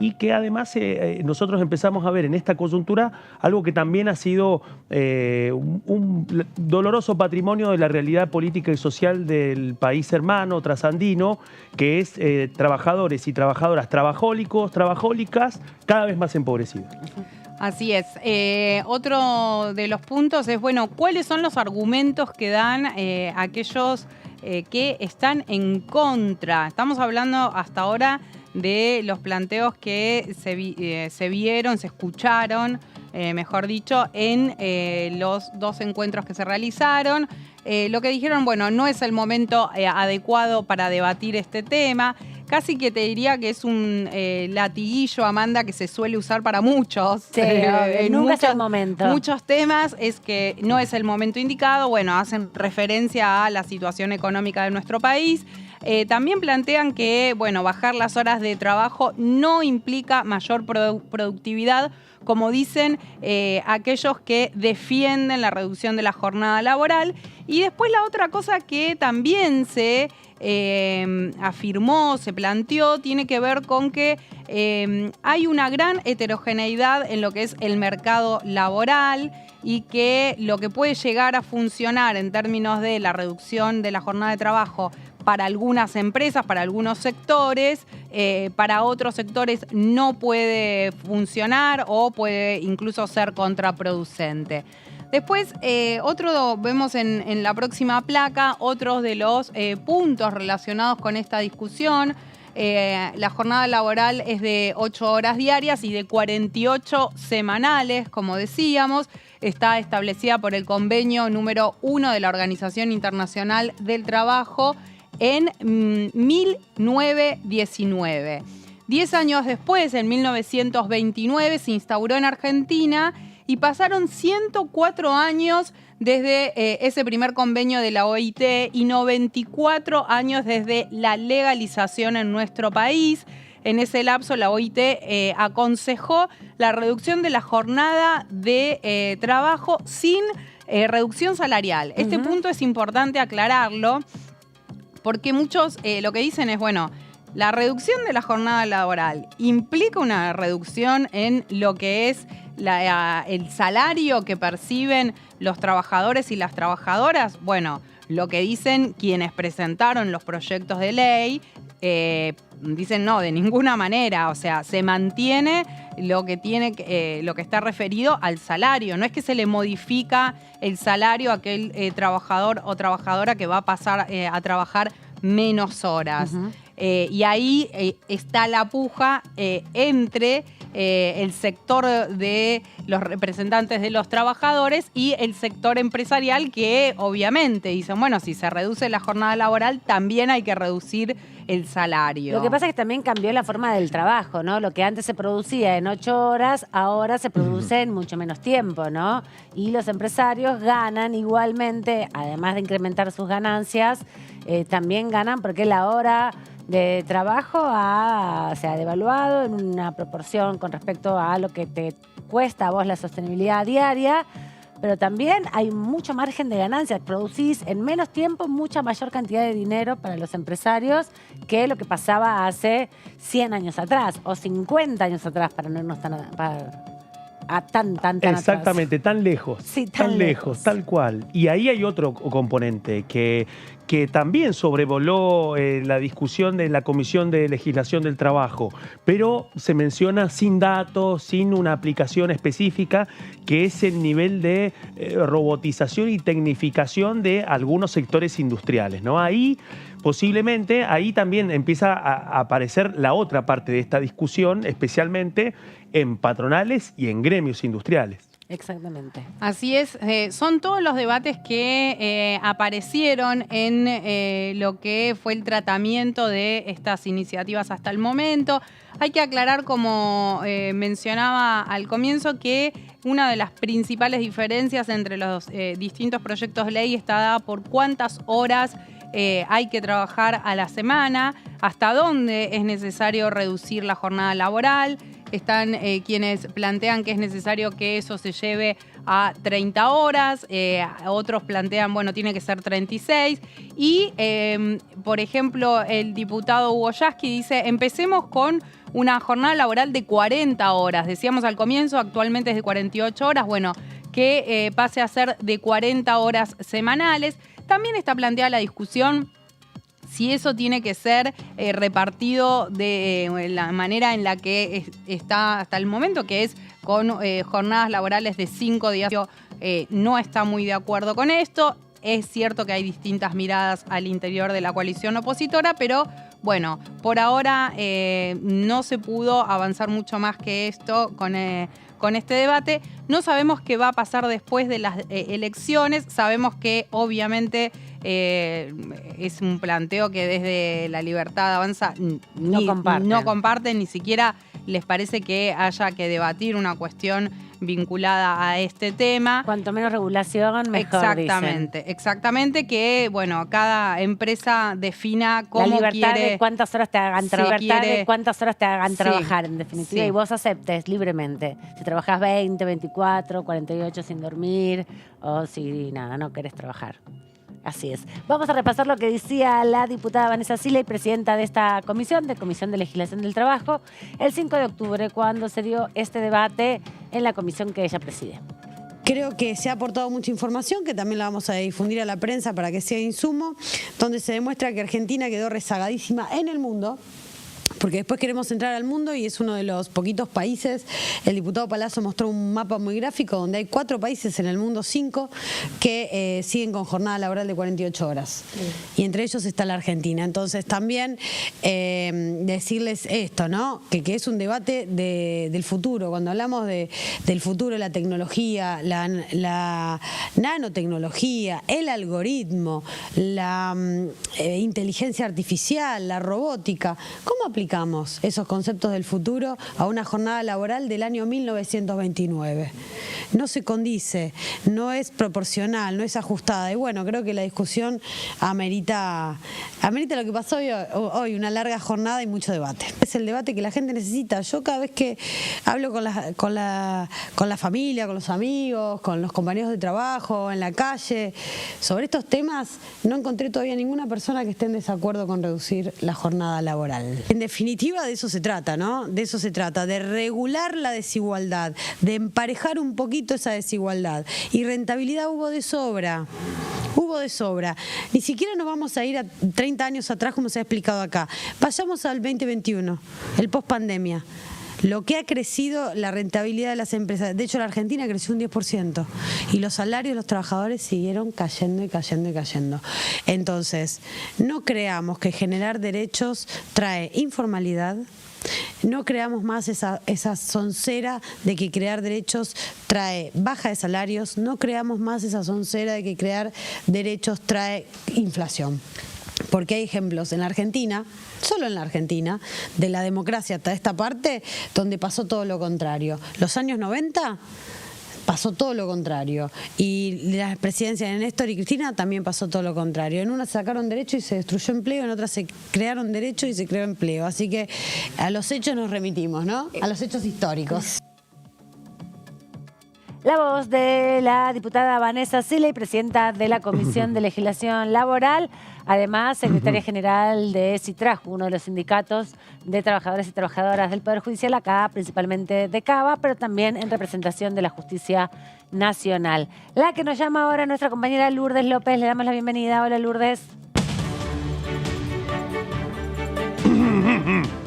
y que además nosotros empezamos a ver en esta coyuntura algo que también ha sido un doloroso patrimonio de la realidad política y social del país hermano trasandino, que es trabajadores y trabajadoras trabajólicos, trabajólicas, cada vez más empobrecidos. Así es. Otro de los puntos es, bueno, ¿cuáles son los argumentos que dan aquellos que están en contra? Estamos hablando hasta ahora de los planteos que se vieron, se escucharon, mejor dicho, en los 2 encuentros que se realizaron. Lo que dijeron, bueno, no es el momento adecuado para debatir este tema. Casi que te diría que es un latiguillo, Amanda, que se suele usar para muchos. Sí, nunca es el momento. Muchos temas es que no es el momento indicado. Bueno, hacen referencia a la situación económica de nuestro país. También plantean que, bueno, bajar las horas de trabajo no implica mayor productividad, como dicen aquellos que defienden la reducción de la jornada laboral. Y después la otra cosa que también se afirmó, se planteó, tiene que ver con que hay una gran heterogeneidad en lo que es el mercado laboral y que lo que puede llegar a funcionar en términos de la reducción de la jornada de trabajo para algunas empresas, para algunos sectores, para otros sectores no puede funcionar o puede incluso ser contraproducente. Después, vemos en la próxima placa otros de los puntos relacionados con esta discusión. La jornada laboral es de 8 horas diarias y de 48 semanales, como decíamos. Está establecida por el convenio número 1 de la Organización Internacional del Trabajo en 1919. 10 años después, en 1929, se instauró en Argentina y pasaron 104 años desde ese primer convenio de la OIT y 94 años desde la legalización en nuestro país. En ese lapso, la OIT aconsejó la reducción de la jornada de trabajo sin reducción salarial. Este punto es importante aclararlo porque muchos lo que dicen es, bueno, la reducción de la jornada laboral implica una reducción en lo que es el salario que perciben los trabajadores y las trabajadoras. Bueno, lo que dicen quienes presentaron los proyectos de ley, dicen no, de ninguna manera. O sea, se mantiene lo que está referido al salario. No es que se le modifica el salario a aquel trabajador o trabajadora que va a pasar a trabajar menos horas. Y ahí está la puja entre el sector de los representantes de los trabajadores y el sector empresarial, que obviamente dicen, bueno, si se reduce la jornada laboral, también hay que reducir el salario. Lo que pasa es que también cambió la forma del trabajo, ¿no? Lo que antes se producía en 8 horas, ahora se produce en mucho menos tiempo, ¿no? Y los empresarios ganan igualmente, además de incrementar sus ganancias, también ganan porque la hora de trabajo se ha devaluado en una proporción con respecto a lo que te cuesta a vos la sostenibilidad diaria, pero también hay mucho margen de ganancias. Producís en menos tiempo mucha mayor cantidad de dinero para los empresarios que lo que pasaba hace 100 años atrás o 50 años atrás, para no irnos tan Exactamente, atrás. tan lejos. Sí, tan lejos, tal cual. Y ahí hay otro componente que también sobrevoló la discusión de la Comisión de Legislación del Trabajo, pero se menciona sin datos, sin una aplicación específica, que es el nivel de robotización y tecnificación de algunos sectores industriales, ¿no? Ahí posiblemente, ahí también empieza a aparecer la otra parte de esta discusión, especialmente en patronales y en gremios industriales. Exactamente. Así es, son todos los debates que aparecieron en lo que fue el tratamiento de estas iniciativas hasta el momento. Hay que aclarar, como mencionaba al comienzo, que una de las principales diferencias entre los distintos proyectos de ley está dada por cuántas horas hay que trabajar a la semana, hasta dónde es necesario reducir la jornada laboral. Están quienes plantean que es necesario que eso se lleve a 30 horas, otros plantean, bueno, tiene que ser 36. Y, por ejemplo, el diputado Hugo Yasky dice, empecemos con una jornada laboral de 40 horas. Decíamos al comienzo, actualmente es de 48 horas, bueno, que pase a ser de 40 horas semanales. También está planteada la discusión si eso tiene que ser repartido de la manera en la que está hasta el momento, que es con jornadas laborales de 5 días. No está muy de acuerdo con esto. Es cierto que hay distintas miradas al interior de la coalición opositora, pero bueno, por ahora no se pudo avanzar mucho más que esto con este debate. No sabemos qué va a pasar después de las elecciones. Sabemos que obviamente es un planteo que desde La Libertad Avanza no comparten, ni siquiera les parece que haya que debatir una cuestión vinculada a este tema. Cuanto menos regulación, mejor. Exactamente, dicen. Exactamente, que bueno, cada empresa defina cómo la libertad quiere, de cuántas horas te hagan trabajar, en definitiva, sí. Y vos aceptes libremente. Si trabajás 20, 24, 48 sin dormir, o si nada, no querés trabajar. Así es. Vamos a repasar lo que decía la diputada Vanessa Siley, presidenta de esta comisión, de Comisión de Legislación del Trabajo, el 5 de octubre, cuando se dio este debate en la comisión que ella preside. Creo que se ha aportado mucha información, que también la vamos a difundir a la prensa para que sea insumo, donde se demuestra que Argentina quedó rezagadísima en el mundo, porque después queremos entrar al mundo y es uno de los poquitos países. El diputado Palazzo mostró un mapa muy gráfico donde hay 4 países en el mundo, 5, que siguen con jornada laboral de 48 horas. Sí. Y entre ellos está la Argentina. Entonces también decirles esto, ¿no? Que es un debate del futuro. Cuando hablamos del futuro, la tecnología, la nanotecnología, el algoritmo, la inteligencia artificial, la robótica, ¿cómo aplicamos esos conceptos del futuro a una jornada laboral del año 1929? No se condice, no es proporcional, no es ajustada. Y bueno, creo que la discusión amerita lo que pasó hoy, una larga jornada y mucho debate. Es el debate que la gente necesita. Yo cada vez que hablo con la familia, con los amigos, con los compañeros de trabajo, en la calle, sobre estos temas, no encontré todavía ninguna persona que esté en desacuerdo con reducir la jornada laboral. En definitiva, de eso se trata, ¿no? De eso se trata, de regular la desigualdad, de emparejar un poquito esa desigualdad. Y rentabilidad hubo de sobra. Hubo de sobra. Ni siquiera nos vamos a ir a 30 años atrás, como se ha explicado acá. Vayamos al 2021, el post-pandemia. Lo que ha crecido la rentabilidad de las empresas. De hecho, la Argentina creció un 10%. Y los salarios de los trabajadores siguieron cayendo y cayendo y cayendo. Entonces, no creamos que generar derechos trae informalidad. No creamos más esa soncera de que crear derechos trae baja de salarios. No creamos más esa soncera de que crear derechos trae inflación. Porque hay ejemplos en la Argentina, solo en la Argentina, de la democracia hasta esta parte, donde pasó todo lo contrario. Los años 90 pasó todo lo contrario. Y las presidencias de Néstor y Cristina también pasó todo lo contrario. En una se sacaron derechos y se destruyó empleo, en otra se crearon derechos y se creó empleo. Así que a los hechos nos remitimos, ¿no? A los hechos históricos. La voz de la diputada Vanessa Siley, presidenta de la Comisión de Legislación Laboral, además secretaria general de CITRAJU, uno de los sindicatos de trabajadores y trabajadoras del Poder Judicial, acá principalmente de Cava, pero también en representación de la Justicia Nacional. La que nos llama ahora nuestra compañera Lourdes López, le damos la bienvenida. Hola, Lourdes.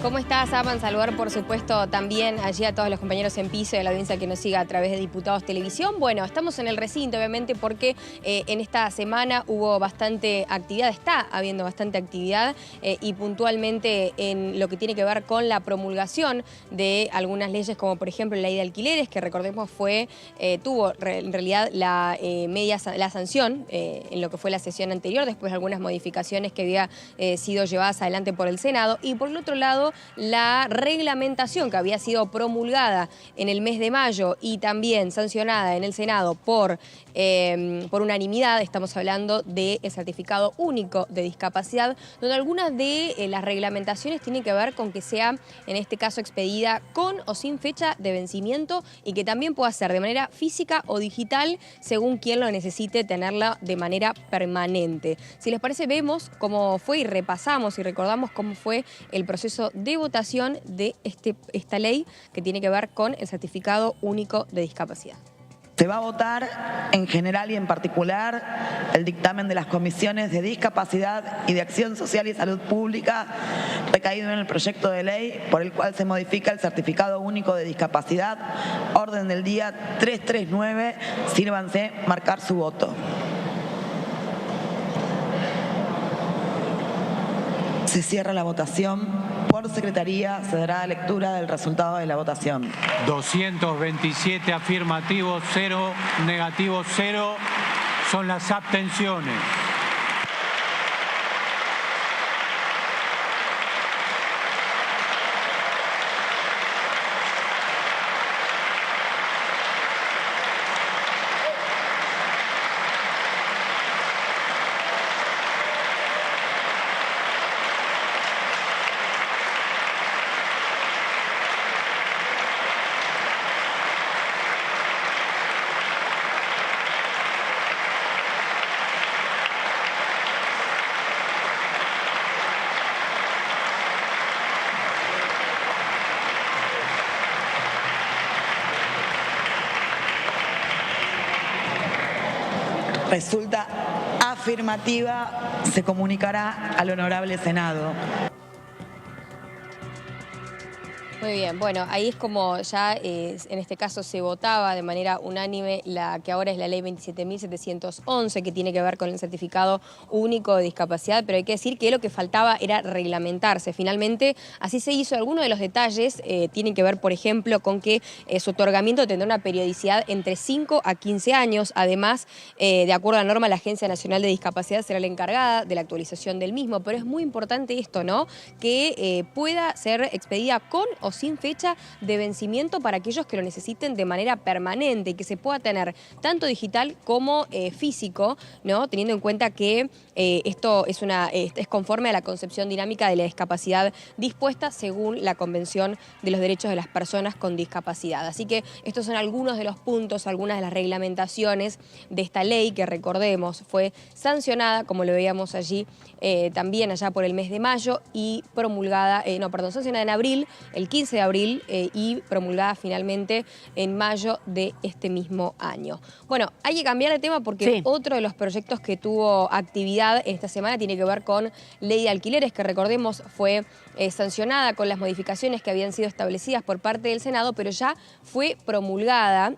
¿Cómo estás, Aman? Saludar, por supuesto, también allí a todos los compañeros en piso y a la audiencia que nos siga a través de Diputados Televisión. Bueno, estamos en el recinto, obviamente, porque en esta semana hubo bastante actividad, está habiendo bastante actividad y puntualmente en lo que tiene que ver con la promulgación de algunas leyes, como por ejemplo la ley de alquileres, que recordemos tuvo en realidad la sanción en lo que fue la sesión anterior, después de algunas modificaciones que había sido llevadas adelante por el Senado. Y por el otro lado, la reglamentación que había sido promulgada en el mes de mayo y también sancionada en el Senado por unanimidad, estamos hablando del certificado único de discapacidad, donde algunas de las reglamentaciones tienen que ver con que sea, en este caso, expedida con o sin fecha de vencimiento y que también pueda ser de manera física o digital, según quien lo necesite tenerla de manera permanente. Si les parece, vemos cómo fue y repasamos y recordamos cómo fue el proceso de votación de esta ley que tiene que ver con el certificado único de discapacidad. Se va a votar en general y en particular el dictamen de las comisiones de discapacidad y de acción social y salud pública recaído en el proyecto de ley por el cual se modifica el certificado único de discapacidad, orden del día 339. Sírvanse marcar su voto. Se cierra la votación. Por secretaría se dará lectura del resultado de la votación. 227 afirmativos, 0 negativos, 0 son las abstenciones. Resulta afirmativa, se comunicará al Honorable Senado. Muy bien, bueno, ahí es como ya en este caso se votaba de manera unánime la que ahora es la ley 27.711, que tiene que ver con el certificado único de discapacidad, pero hay que decir que lo que faltaba era reglamentarse. Finalmente, así se hizo. Algunos de los detalles tienen que ver, por ejemplo, con que su otorgamiento tendrá una periodicidad entre 5 a 15 años. Además, de acuerdo a la norma, la Agencia Nacional de Discapacidad será la encargada de la actualización del mismo, pero es muy importante esto, ¿no? Que pueda ser expedida con o sin fecha de vencimiento para aquellos que lo necesiten de manera permanente y que se pueda tener tanto digital como físico, ¿no? Teniendo en cuenta que esto es conforme a la concepción dinámica de la discapacidad dispuesta según la Convención de los Derechos de las Personas con Discapacidad. Así que estos son algunos de los puntos, algunas de las reglamentaciones de esta ley que, recordemos, fue sancionada, como lo veíamos allí, también allá por el mes de mayo y promulgada, sancionada en abril, el 15 de abril y promulgada finalmente en mayo de este mismo año. Bueno, hay que cambiar de tema porque otro de los proyectos que tuvo actividad esta semana tiene que ver con ley de alquileres, que recordemos fue sancionada con las modificaciones que habían sido establecidas por parte del Senado, pero ya fue promulgada.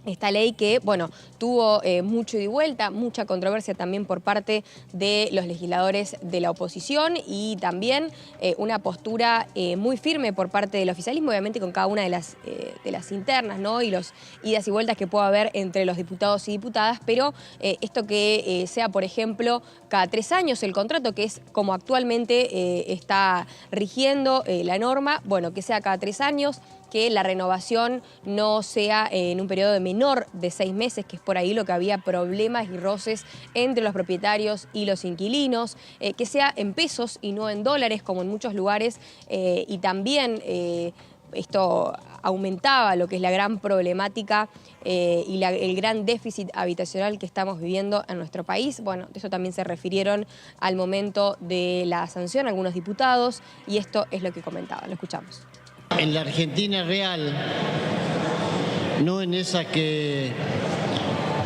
Esta ley que, bueno, tuvo mucho ida y vuelta, mucha controversia también por parte de los legisladores de la oposición y también una postura muy firme por parte del oficialismo, obviamente con cada una de las internas, ¿no? Y los idas y vueltas que pueda haber entre los diputados y diputadas, pero esto que sea, por ejemplo, cada 3 años el contrato, que es como actualmente está rigiendo la norma, bueno, que sea cada 3 años, que la renovación no sea en un periodo de menor de 6 meses, que es por ahí lo que había problemas y roces entre los propietarios y los inquilinos, que sea en pesos y no en dólares, como en muchos lugares, y también esto aumentaba lo que es la gran problemática y el gran déficit habitacional que estamos viviendo en nuestro país. Bueno, de eso también se refirieron al momento de la sanción algunos diputados y esto es lo que comentaban. Lo escuchamos. En la Argentina real, no en esa que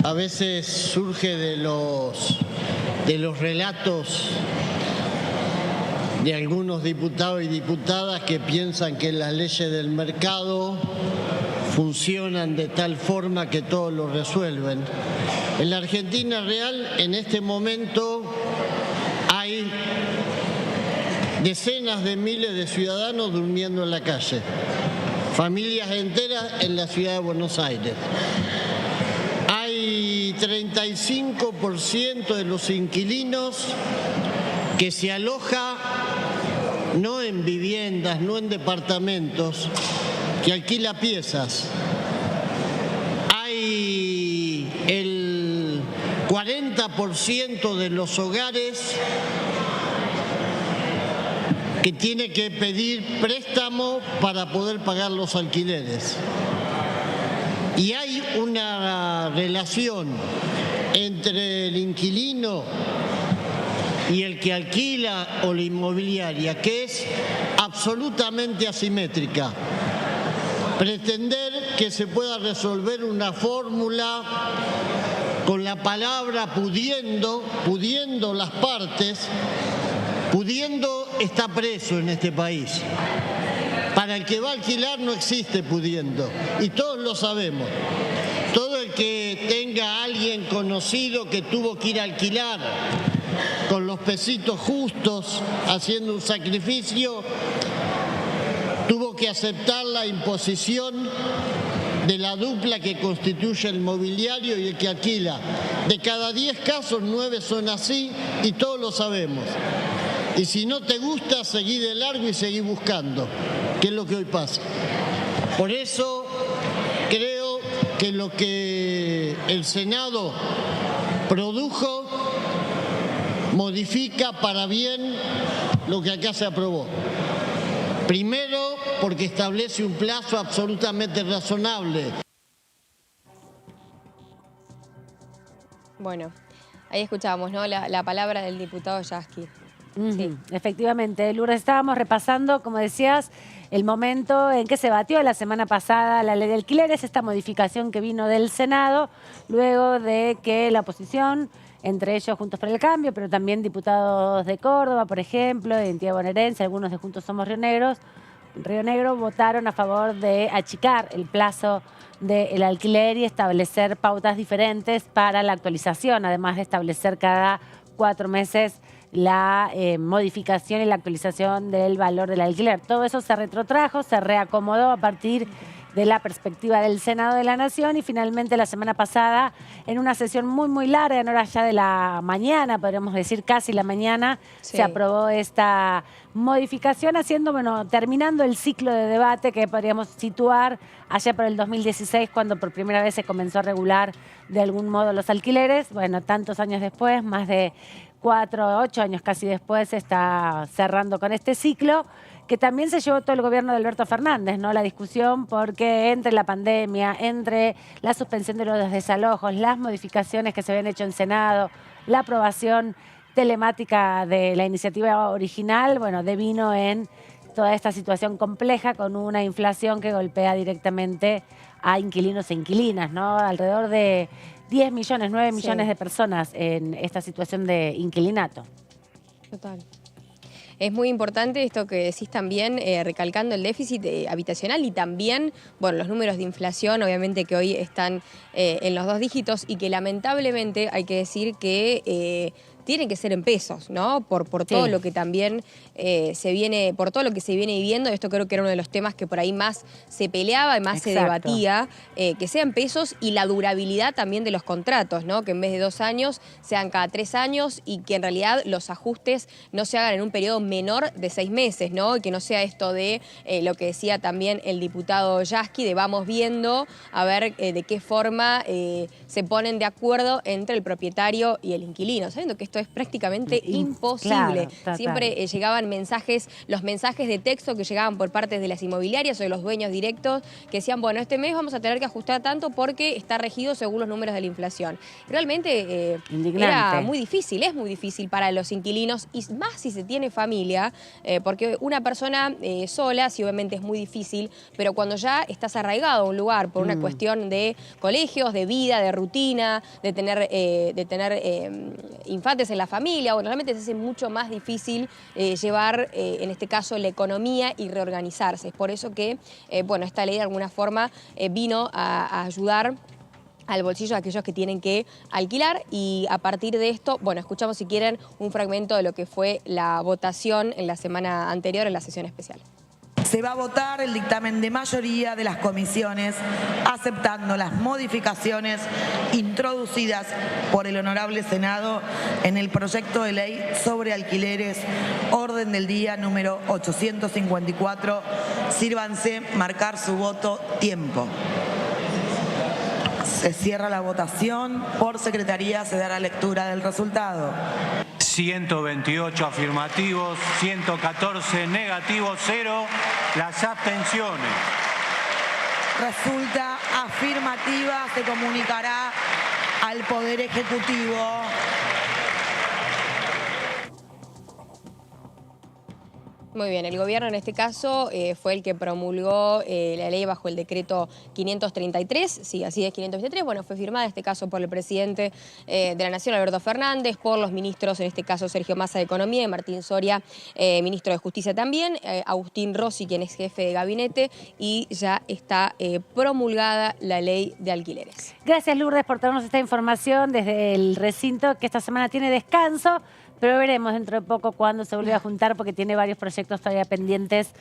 a veces surge de los relatos de algunos diputados y diputadas que piensan que las leyes del mercado funcionan de tal forma que todo lo resuelven. En la Argentina real, en este momento, hay decenas de miles de ciudadanos durmiendo en la calle, familias enteras en la ciudad de Buenos Aires. Hay 35% de los inquilinos que se aloja no en viviendas, no en departamentos, que alquila piezas. Hay el 40% de los hogares que tiene que pedir préstamo para poder pagar los alquileres. Y hay una relación entre el inquilino y el que alquila o la inmobiliaria que es absolutamente asimétrica. Pretender que se pueda resolver una fórmula con la palabra pudiendo las partes, pudiendo está preso en este país. Para el que va a alquilar no existe pudiendo, y todos lo sabemos. Todo el que tenga a alguien conocido que tuvo que ir a alquilar con los pesitos justos, haciendo un sacrificio, tuvo que aceptar la imposición de la dupla que constituye el mobiliario y el que alquila. De cada 10 casos, 9 son así y todos lo sabemos. Y si no te gusta, seguí de largo y seguí buscando, que es lo que hoy pasa. Por eso creo que lo que el Senado produjo modifica para bien lo que acá se aprobó. Primero, porque establece un plazo absolutamente razonable. Bueno, ahí escuchábamos, ¿no? La palabra del diputado Yasky. Sí. Efectivamente, Lourdes, estábamos repasando, como decías, el momento en que se batió la semana pasada la ley de alquileres, esta modificación que vino del Senado, luego de que la oposición, entre ellos Juntos por el Cambio, pero también diputados de Córdoba, por ejemplo, de Identidad Bonaerense, algunos de Juntos Somos Río Negro, votaron a favor de achicar el plazo del alquiler y establecer pautas diferentes para la actualización, además de establecer cada 4 meses la modificación y la actualización del valor del alquiler. Todo eso se retrotrajo, se reacomodó a partir de la perspectiva del Senado de la Nación y finalmente la semana pasada, en una sesión muy larga, en horas ya de la mañana, podríamos decir casi la mañana, se aprobó esta modificación, terminando el ciclo de debate que podríamos situar allá por el 2016, cuando por primera vez se comenzó a regular de algún modo los alquileres. Bueno, tantos años después, más de 8 años casi después, se está cerrando con este ciclo, que también se llevó todo el gobierno de Alberto Fernández, ¿no? La discusión, porque entre la pandemia, entre la suspensión de los desalojos, las modificaciones que se habían hecho en Senado, la aprobación telemática de la iniciativa original, bueno, devino en toda esta situación compleja con una inflación que golpea directamente a inquilinos e inquilinas, ¿no? Alrededor de 10 millones, 9 millones de personas en esta situación de inquilinato. Total. Es muy importante esto que decís también, recalcando el déficit habitacional y también, bueno, los números de inflación, obviamente que hoy están en los 2 dígitos y que lamentablemente hay que decir que tienen que ser en pesos, ¿no? Por todo lo que también por todo lo que se viene viviendo. Esto creo que era uno de los temas que por ahí más se peleaba y más se debatía, que sean pesos y la durabilidad también de los contratos, ¿no? Que en vez de 2 años sean cada 3 años y que en realidad los ajustes no se hagan en un periodo menor de 6 meses, ¿no? Y que no sea esto de lo que decía también el diputado Yasky, de vamos viendo a ver de qué forma se ponen de acuerdo entre el propietario y el inquilino, sabiendo que esto esto es prácticamente imposible. Claro, Siempre llegaban mensajes, los mensajes de texto que llegaban por parte de las inmobiliarias o de los dueños directos que decían, bueno, este mes vamos a tener que ajustar tanto porque está regido según los números de la inflación. Realmente era muy difícil, es muy difícil para los inquilinos y más si se tiene familia, porque una persona sola sí obviamente es muy difícil, pero cuando ya estás arraigado a un lugar por una cuestión de colegios, de vida, de rutina, de tener infantes en la familia, bueno, realmente se hace mucho más difícil llevar, en este caso, la economía y reorganizarse. Es por eso que, bueno, esta ley de alguna forma vino a ayudar al bolsillo de aquellos que tienen que alquilar y a partir de esto, bueno, escuchamos si quieren un fragmento de lo que fue la votación en la semana anterior en la sesión especial. Se va a votar el dictamen de mayoría de las comisiones aceptando las modificaciones introducidas por el Honorable Senado en el proyecto de ley sobre alquileres, orden del día número 854. Sírvanse marcar su voto, tiempo. Se cierra la votación. Por secretaría se dará lectura del resultado. 128 afirmativos, 114 negativos, 0 las abstenciones. Resulta afirmativa, se comunicará al Poder Ejecutivo. Muy bien, el gobierno en este caso fue el que promulgó la ley bajo el decreto 533, sí, así es, 533, bueno, fue firmada en este caso por el presidente de la Nación, Alberto Fernández, por los ministros, en este caso Sergio Massa de Economía y Martín Soria, ministro de Justicia también, Agustín Rossi, quien es jefe de gabinete, y ya está promulgada la ley de alquileres. Gracias, Lourdes, por darnos esta información desde el recinto que esta semana tiene descanso. Pero veremos dentro de poco cuándo se vuelve a juntar porque tiene varios proyectos todavía pendientes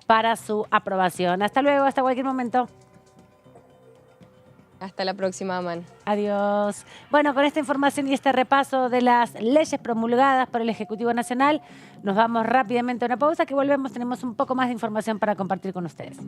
para su aprobación. Hasta luego, hasta cualquier momento. Hasta la próxima, Aman. Adiós. Bueno, con esta información y este repaso de las leyes promulgadas por el Ejecutivo Nacional, nos vamos rápidamente a una pausa, que volvemos, tenemos un poco más de información para compartir con ustedes.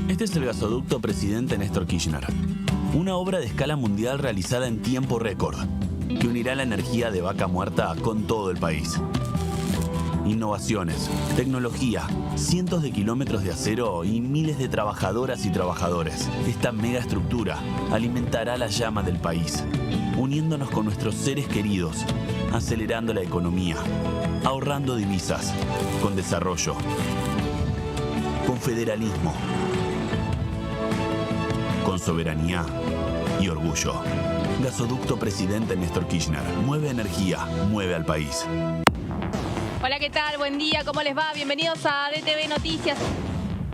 Este es el gasoducto Presidente Néstor Kirchner, una obra de escala mundial realizada en tiempo récord, que unirá la energía de Vaca Muerta con todo el país. Innovaciones, tecnología, cientos de kilómetros de acero y miles de trabajadoras y trabajadores. Esta megaestructura alimentará la llama del país, uniéndonos con nuestros seres queridos, acelerando la economía, ahorrando divisas, con desarrollo, con federalismo, con soberanía y orgullo. Gasoducto Presidente Néstor Kirchner. Mueve energía, mueve al país. Hola, ¿qué tal? Buen día, ¿cómo les va? Bienvenidos a DTV Noticias.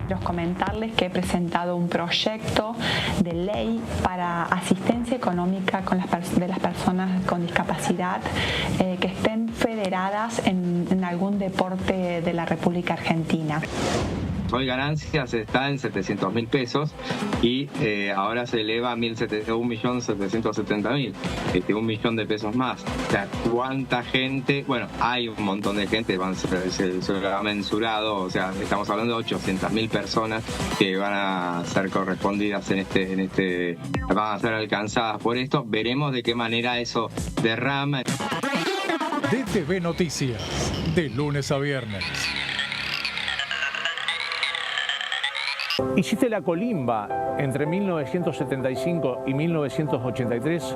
Quiero comentarles que he presentado un proyecto de ley para asistencia económica de las personas con discapacidad que estén federadas en algún deporte de la República Argentina. Hoy ganancias está en 700.000 pesos y ahora se eleva a 1.770.000, 1 millón de pesos más. O sea, ¿cuánta gente? Bueno, hay un montón de gente, se lo ha mensurado, o sea, estamos hablando de 800.000 personas que van a ser correspondidas van a ser alcanzadas por esto. Veremos de qué manera eso derrama. DTV Noticias, de lunes a viernes. Hiciste la colimba entre 1975 y 1983.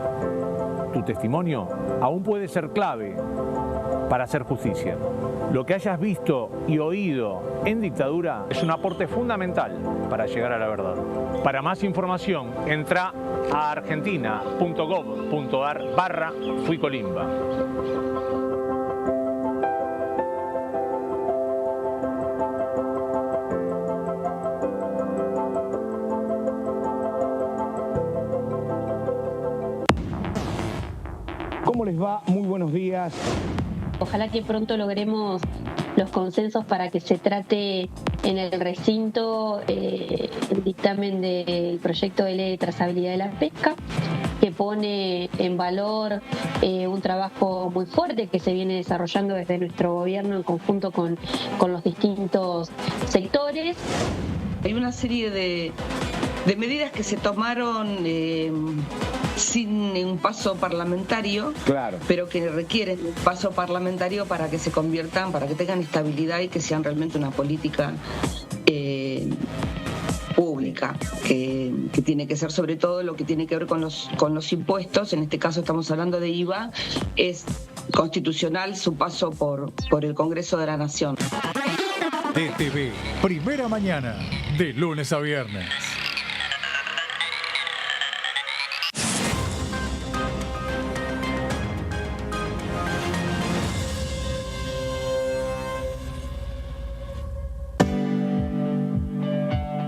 Tu testimonio aún puede ser clave para hacer justicia. Lo que hayas visto y oído en dictadura es un aporte fundamental para llegar a la verdad. Para más información, entra a argentina.gov.ar/fuicolimba. ¿Cómo les va? Muy buenos días. Ojalá que pronto logremos los consensos para que se trate en el recinto el dictamen del proyecto de ley de trazabilidad de la pesca, que pone en valor un trabajo muy fuerte que se viene desarrollando desde nuestro gobierno en conjunto con los distintos sectores. Hay una serie de medidas que se tomaron sin un paso parlamentario, Claro. pero que requieren un paso parlamentario para que se conviertan, para que tengan estabilidad y que sean realmente una política pública, que tiene que ser sobre todo lo que tiene que ver con los impuestos. En este caso estamos hablando de IVA. Es constitucional su paso por el Congreso de la Nación. DTV, primera mañana, de lunes a viernes.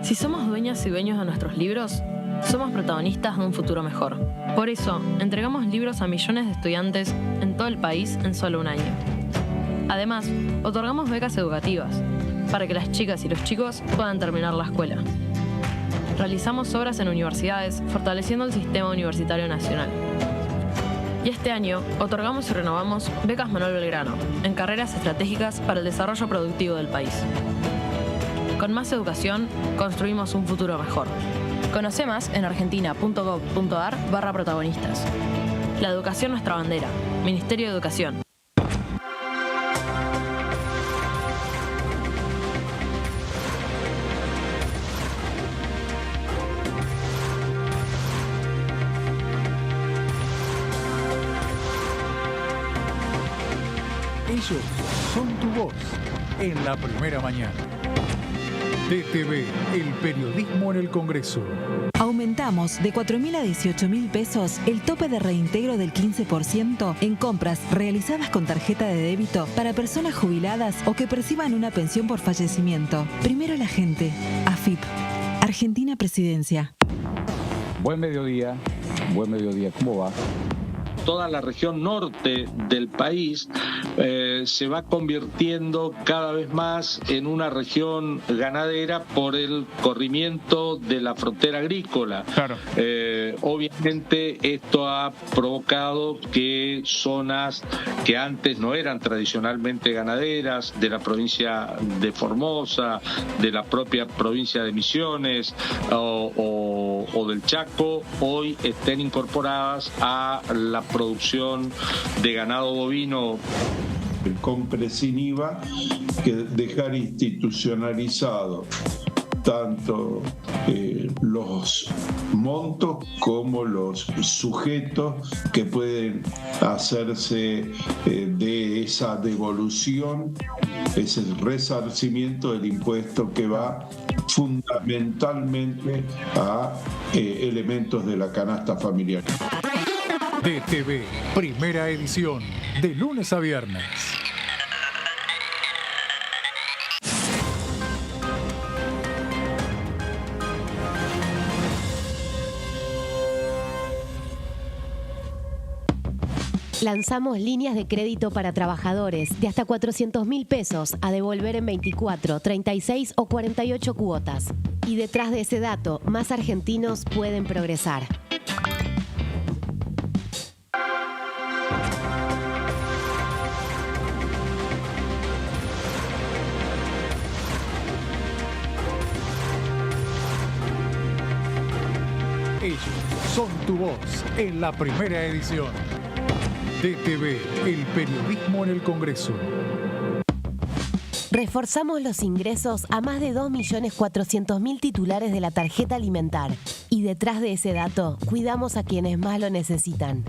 Si somos dueñas y dueños de nuestros libros, somos protagonistas de un futuro mejor. Por eso, entregamos libros a millones de estudiantes en todo el país en solo un año. Además, otorgamos becas educativas para que las chicas y los chicos puedan terminar la escuela. Realizamos obras en universidades, fortaleciendo el sistema universitario nacional. Y este año, otorgamos y renovamos becas Manuel Belgrano en carreras estratégicas para el desarrollo productivo del país. Con más educación, construimos un futuro mejor. Conoce más en argentina.gov.ar/protagonistas. La educación nuestra bandera. Ministerio de Educación. Ellos son tu voz en la primera mañana. DTV, el periodismo en el Congreso. Aumentamos de 4.000 a 18.000 pesos el tope de reintegro del 15% en compras realizadas con tarjeta de débito para personas jubiladas o que perciban una pensión por fallecimiento. Primero la gente. AFIP. Argentina Presidencia. Buen mediodía, ¿cómo va? Toda la región norte del país se va convirtiendo cada vez más en una región ganadera por el corrimiento de la frontera agrícola. Claro. Obviamente esto ha provocado que zonas que antes no eran tradicionalmente ganaderas, de la provincia de Formosa, de la propia provincia de Misiones o del Chaco, hoy estén incorporadas a la producción de ganado bovino. Compre sin IVA, que dejar institucionalizado tanto los montos como los sujetos que pueden hacerse de esa devolución, ese resarcimiento del impuesto que va fundamentalmente a elementos de la canasta familiar. DTV, primera edición, de lunes a viernes. Lanzamos líneas de crédito para trabajadores de hasta 400.000 pesos a devolver en 24, 36 o 48 cuotas. Y detrás de ese dato, más argentinos pueden progresar. Ellos son tu voz en la primera edición. DTV, el periodismo en el Congreso. Reforzamos los ingresos a más de 2.400.000 titulares de la tarjeta alimentar. Y detrás de ese dato, cuidamos a quienes más lo necesitan.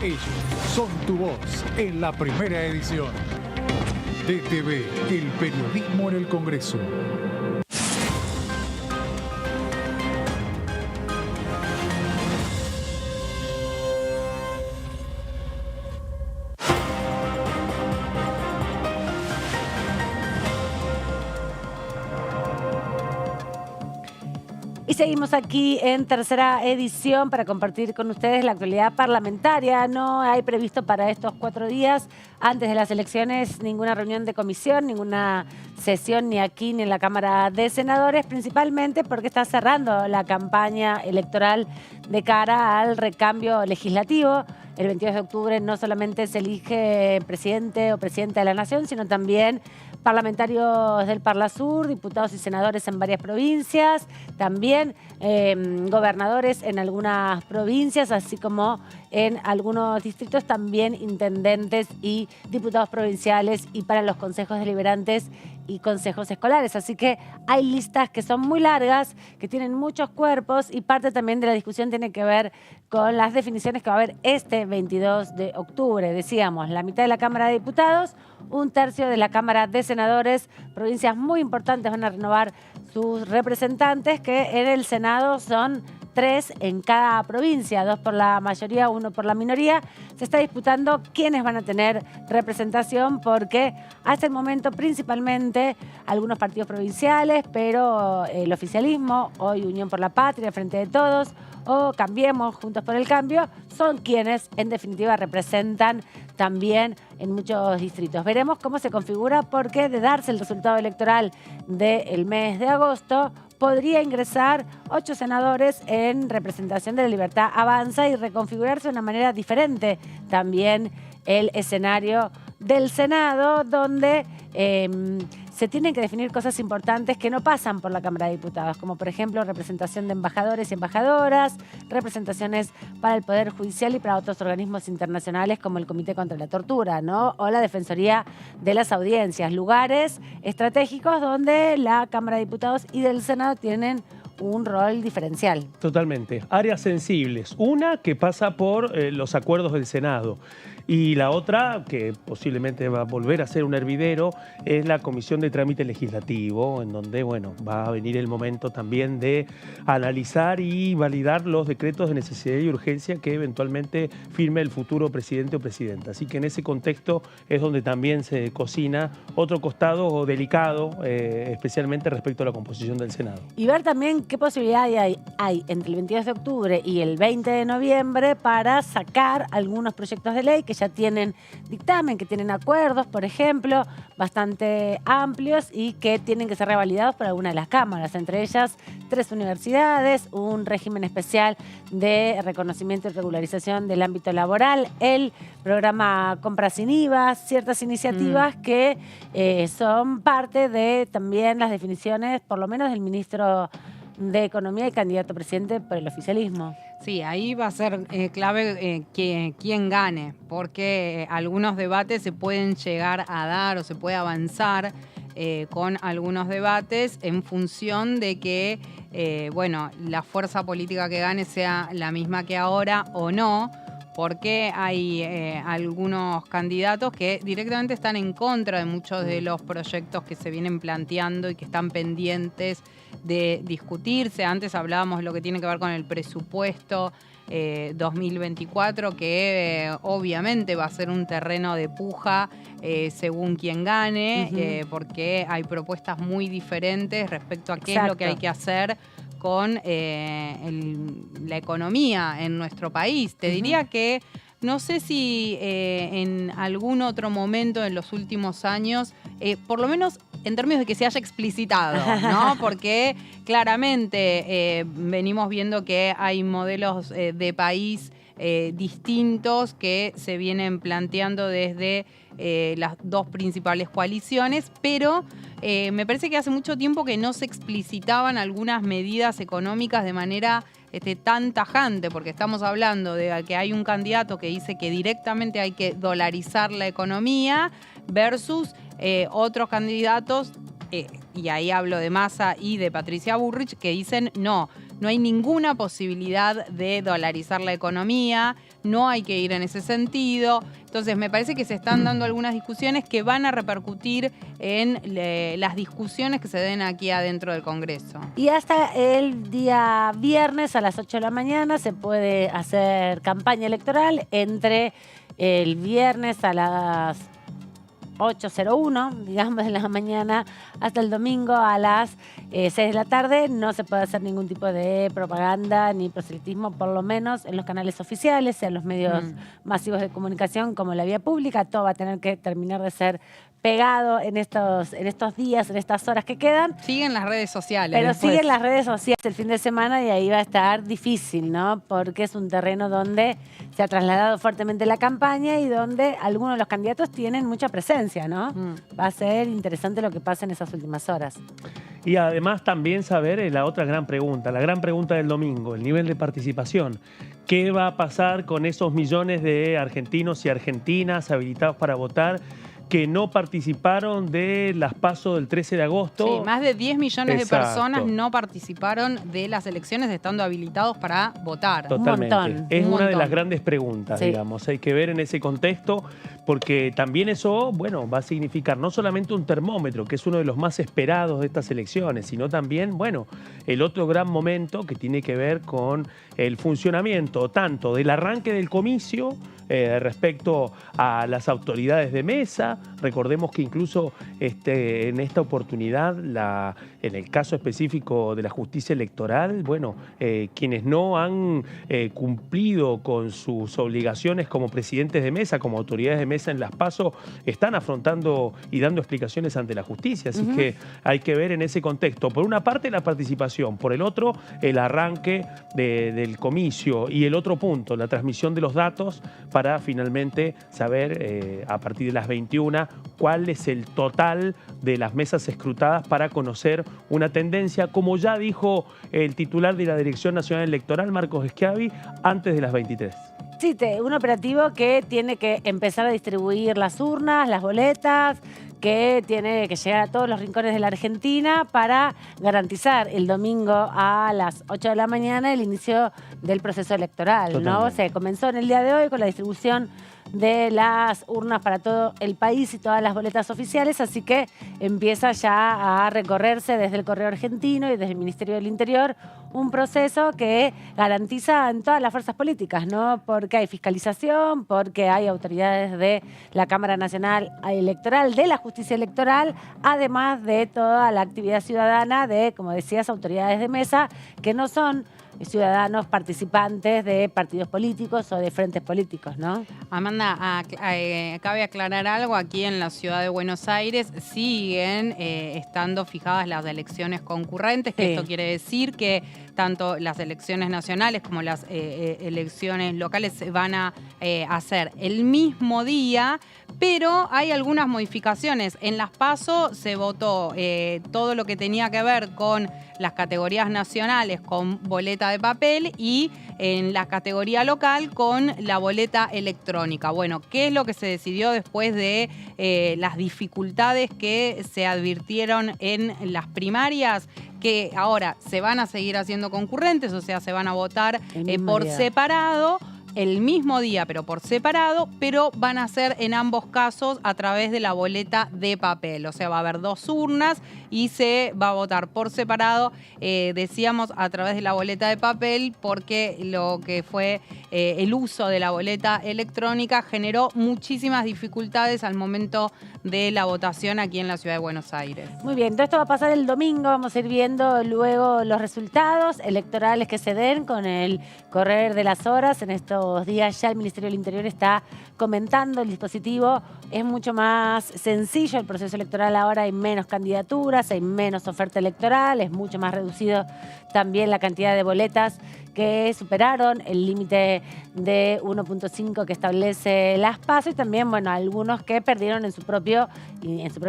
Ellos son tu voz en la primera edición. DTV, el periodismo en el Congreso. Y seguimos aquí en tercera edición para compartir con ustedes la actualidad parlamentaria. No hay previsto para estos 4 días, antes de las elecciones, ninguna reunión de comisión, ninguna sesión ni aquí ni en la Cámara de Senadores, principalmente porque está cerrando la campaña electoral de cara al recambio legislativo. El 22 de octubre no solamente se elige presidente o presidenta de la Nación, sino también parlamentarios del Parlasur, diputados y senadores en varias provincias, también gobernadores en algunas provincias, así como en algunos distritos, también intendentes y diputados provinciales, y para los consejos deliberantes y consejos escolares. Así que hay listas que son muy largas, que tienen muchos cuerpos, y parte también de la discusión tiene que ver con las definiciones que va a haber este 22 de octubre. Decíamos, la mitad de la Cámara de Diputados, 1/3 de la Cámara de Senadores, provincias muy importantes van a renovar sus representantes, que en el Senado son 3 en cada provincia, 2 por la mayoría, 1 por la minoría. Se está disputando quiénes van a tener representación, porque hasta el momento principalmente algunos partidos provinciales, pero el oficialismo, hoy Unión por la Patria, Frente de Todos, o Cambiemos, Juntos por el Cambio, son quienes en definitiva representan también en muchos distritos. Veremos cómo se configura, porque de darse el resultado electoral del mes de agosto, podría ingresar 8 senadores en representación de La Libertad Avanza y reconfigurarse de una manera diferente también el escenario del Senado, donde se tienen que definir cosas importantes que no pasan por la Cámara de Diputados, como por ejemplo representación de embajadores y embajadoras, representaciones para el Poder Judicial y para otros organismos internacionales como el Comité contra la Tortura, ¿no? O la Defensoría de las Audiencias, lugares estratégicos donde la Cámara de Diputados y del Senado tienen un rol diferencial. Totalmente. Áreas sensibles. Una que pasa por los acuerdos del Senado. Y la otra, que posiblemente va a volver a ser un hervidero, es la Comisión de Trámite Legislativo, en donde, bueno, va a venir el momento también de analizar y validar los decretos de necesidad y urgencia que eventualmente firme el futuro presidente o presidenta. Así que en ese contexto es donde también se cocina otro costado delicado, especialmente respecto a la composición del Senado. Y ver también qué posibilidad hay entre el 22 de octubre y el 20 de noviembre para sacar algunos proyectos de ley que ya tienen dictamen, que tienen acuerdos, por ejemplo, bastante amplios y que tienen que ser revalidados por alguna de las cámaras, entre ellas 3 universidades, un régimen especial de reconocimiento y regularización del ámbito laboral, el programa Compra sin IVA, ciertas iniciativas que son parte de también las definiciones, por lo menos del ministro de Economía y candidato a presidente por el oficialismo. Sí, ahí va a ser clave quién gane, porque algunos debates se pueden llegar a dar o se puede avanzar con algunos debates en función de que, bueno, la fuerza política que gane sea la misma que ahora o no, porque hay algunos candidatos que directamente están en contra de muchos de los proyectos que se vienen planteando y que están pendientes de discutirse. Antes hablábamos de lo que tiene que ver con el presupuesto 2024, que obviamente va a ser un terreno de puja según quien gane, porque hay propuestas muy diferentes respecto a qué es lo que hay que hacer con la economía en nuestro país. Te diría que no sé si en algún otro momento en los últimos años, por lo menos en términos de que se haya explicitado, ¿no? Porque claramente venimos viendo que hay modelos de país distintos que se vienen planteando desde las 2 principales coaliciones, pero me parece que hace mucho tiempo que no se explicitaban algunas medidas económicas de manera tan tajante, porque estamos hablando de que hay un candidato que dice que directamente hay que dolarizar la economía versus otros candidatos, y ahí hablo de Massa y de Patricia Bullrich, que dicen no hay ninguna posibilidad de dolarizar la economía, no hay que ir en ese sentido. Entonces me parece que se están dando algunas discusiones que van a repercutir en las discusiones que se den aquí adentro del Congreso. Y hasta el día viernes a las 8 de la mañana se puede hacer campaña electoral. Entre el viernes a las 8:01, digamos, de la mañana hasta el domingo a las 6 de la tarde. No se puede hacer ningún tipo de propaganda ni proselitismo, por lo menos en los canales oficiales, sean los medios masivos de comunicación como la vía pública. Todo va a tener que terminar de ser pegado en estos días, en estas horas que quedan. Siguen las redes sociales. Pero después. siguen las redes sociales el fin de semana y ahí va a estar difícil, ¿no? Porque es un terreno donde se ha trasladado fuertemente la campaña y donde algunos de los candidatos tienen mucha presencia, ¿no? Va a ser interesante lo que pasa en esas últimas horas. Y además también saber la otra gran pregunta, la gran pregunta del domingo, el nivel de participación. ¿Qué va a pasar con esos millones de argentinos y argentinas habilitados para votar que no participaron de las PASO del 13 de agosto? Sí, más de 10 millones de Exacto. personas no participaron de las elecciones estando habilitados para votar. Totalmente. Un montón. Es Un una de montón. las grandes preguntas, Sí. digamos. Hay que ver en ese contexto, porque también eso, bueno, va a significar no solamente un termómetro, que es uno de los más esperados de estas elecciones, sino también, bueno, el otro gran momento que tiene que ver con el funcionamiento tanto del arranque del comicio respecto a las autoridades de mesa. Recordemos que incluso en esta oportunidad, en el caso específico de la justicia electoral, bueno, quienes no han cumplido con sus obligaciones como presidentes de mesa, como autoridades de mesa en las PASO, están afrontando y dando explicaciones ante la justicia. Así que hay que ver en ese contexto, por una parte la participación, por el otro el arranque del comicio y el otro punto, la transmisión de los datos para finalmente saber a partir de las 21 cuál es el total de las mesas escrutadas para conocer una tendencia, como ya dijo el titular de la Dirección Nacional Electoral, Marcos Schiavi, antes de las 23. Sí, un operativo que tiene que empezar a distribuir las urnas, las boletas, que tiene que llegar a todos los rincones de la Argentina para garantizar el domingo a las 8 de la mañana el inicio del proceso electoral, ¿no? Totalmente. Se comenzó en el día de hoy con la distribución de las urnas para todo el país y todas las boletas oficiales, así que empieza ya a recorrerse desde el Correo Argentino y desde el Ministerio del Interior un proceso que garantiza en todas las fuerzas políticas, ¿no? Porque hay fiscalización, porque hay autoridades de la Cámara Nacional Electoral, de la Justicia Electoral, además de toda la actividad ciudadana de, como decías, autoridades de mesa, que no son ciudadanos participantes de partidos políticos o de frentes políticos, ¿no? Amanda, cabe aclarar algo. Aquí en la ciudad de Buenos Aires siguen estando fijadas las elecciones concurrentes, que esto quiere decir que tanto las elecciones nacionales como las elecciones locales se van a hacer el mismo día, pero hay algunas modificaciones. En las PASO se votó todo lo que tenía que ver con las categorías nacionales con boleta de papel y en la categoría local con la boleta electrónica. Bueno, ¿qué es lo que se decidió después de las dificultades que se advirtieron en las primarias? Que ahora se van a seguir haciendo concurrentes, o sea, se van a votar por separado, el mismo día, pero por separado, pero van a ser en ambos casos a través de la boleta de papel. O sea, va a haber 2 urnas y se va a votar por separado, decíamos, a través de la boleta de papel, porque lo que fue el uso de la boleta electrónica generó muchísimas dificultades al momento de la votación aquí en la ciudad de Buenos Aires. Muy bien, todo esto va a pasar el domingo, vamos a ir viendo luego los resultados electorales que se den con el correr de las horas. En estos días ya el Ministerio del Interior está comentando el dispositivo, es mucho más sencillo el proceso electoral ahora, hay menos candidaturas, hay menos oferta electoral, es mucho más reducido también la cantidad de boletas que superaron el límite de 1.5 que establece las PASO y también, bueno, algunos que perdieron en su propia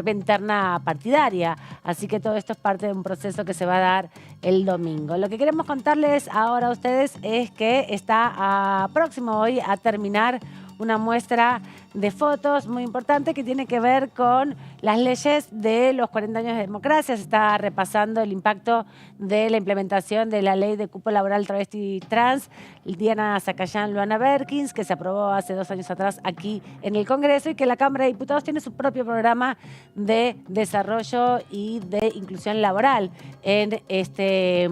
interna partidaria. Así que todo esto es parte de un proceso que se va a dar el domingo. Lo que queremos contarles ahora a ustedes es que está próximo hoy a terminar una muestra de fotos muy importante que tiene que ver con las leyes de los 40 años de democracia. Se está repasando el impacto de la implementación de la ley de cupo laboral travesti y trans, Diana Zacayán, Luana Berkins, que se aprobó hace 2 años atrás aquí en el Congreso y que la Cámara de Diputados tiene su propio programa de desarrollo y de inclusión laboral en este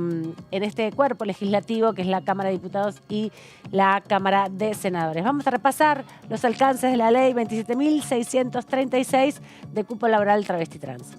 cuerpo legislativo que es la Cámara de Diputados y la Cámara de Senadores. Vamos a repasar repasar los alcances de la ley 27.636 de cupo laboral travesti trans.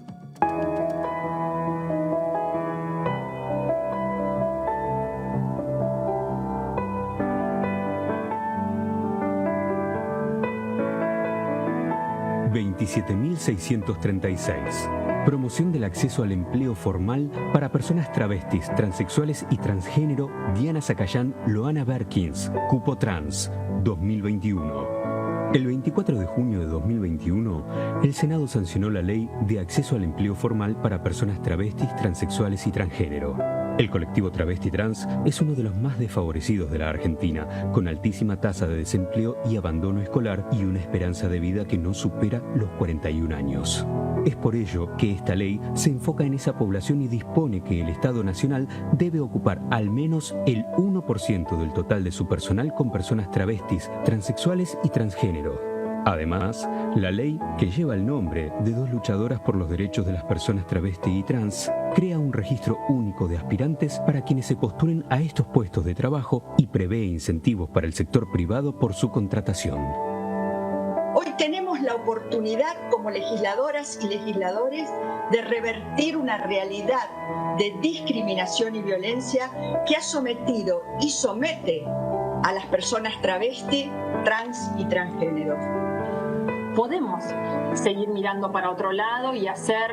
...27.636... Promoción del acceso al empleo formal para personas travestis, transexuales y transgénero. Diana Zacayán, Loana Berkins, Cupo Trans, 2021. El 24 de junio de 2021, el Senado sancionó la Ley de Acceso al Empleo Formal para personas travestis, transexuales y transgénero. El colectivo travesti trans es uno de los más desfavorecidos de la Argentina, con altísima tasa de desempleo y abandono escolar y una esperanza de vida que no supera los 41 años. Es por ello que esta ley se enfoca en esa población y dispone que el Estado Nacional debe ocupar al menos el 1% del total de su personal con personas travestis, transexuales y transgénero. Además, la ley, que lleva el nombre de dos luchadoras por los derechos de las personas travesti y trans, crea un registro único de aspirantes para quienes se postulen a estos puestos de trabajo y prevé incentivos para el sector privado por su contratación. Hoy tenemos la oportunidad como legisladoras y legisladores de revertir una realidad de discriminación y violencia que ha sometido y somete a las personas travesti, trans y transgénero. Podemos seguir mirando para otro lado y hacer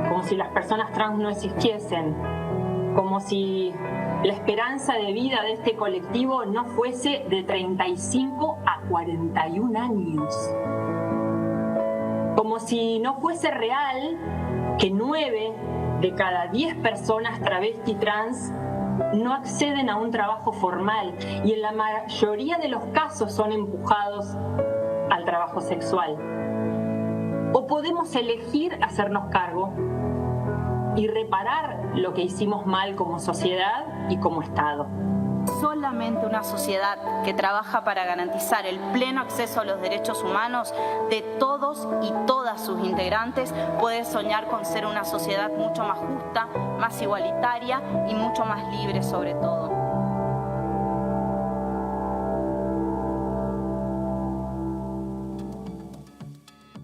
como si las personas trans no existiesen, como si la esperanza de vida de este colectivo no fuese de 35 a 41 años. Como si no fuese real que 9 de cada 10 personas travesti trans no acceden a un trabajo formal y en la mayoría de los casos son empujados al trabajo sexual. O podemos elegir hacernos cargo y reparar lo que hicimos mal como sociedad y como Estado. Solamente una sociedad que trabaja para garantizar el pleno acceso a los derechos humanos de todos y todas sus integrantes puede soñar con ser una sociedad mucho más justa, más igualitaria y mucho más libre sobre todo.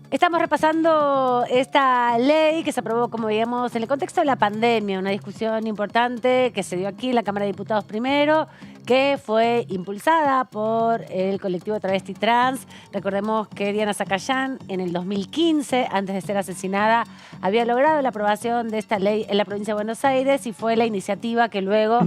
Estamos repasando esta ley que se aprobó, como veíamos, en el contexto de la pandemia, una discusión importante que se dio aquí en la Cámara de Diputados primero, que fue impulsada por el colectivo travesti trans. Recordemos que Diana Zacayán, en el 2015, antes de ser asesinada, había logrado la aprobación de esta ley en la provincia de Buenos Aires y fue la iniciativa que luego,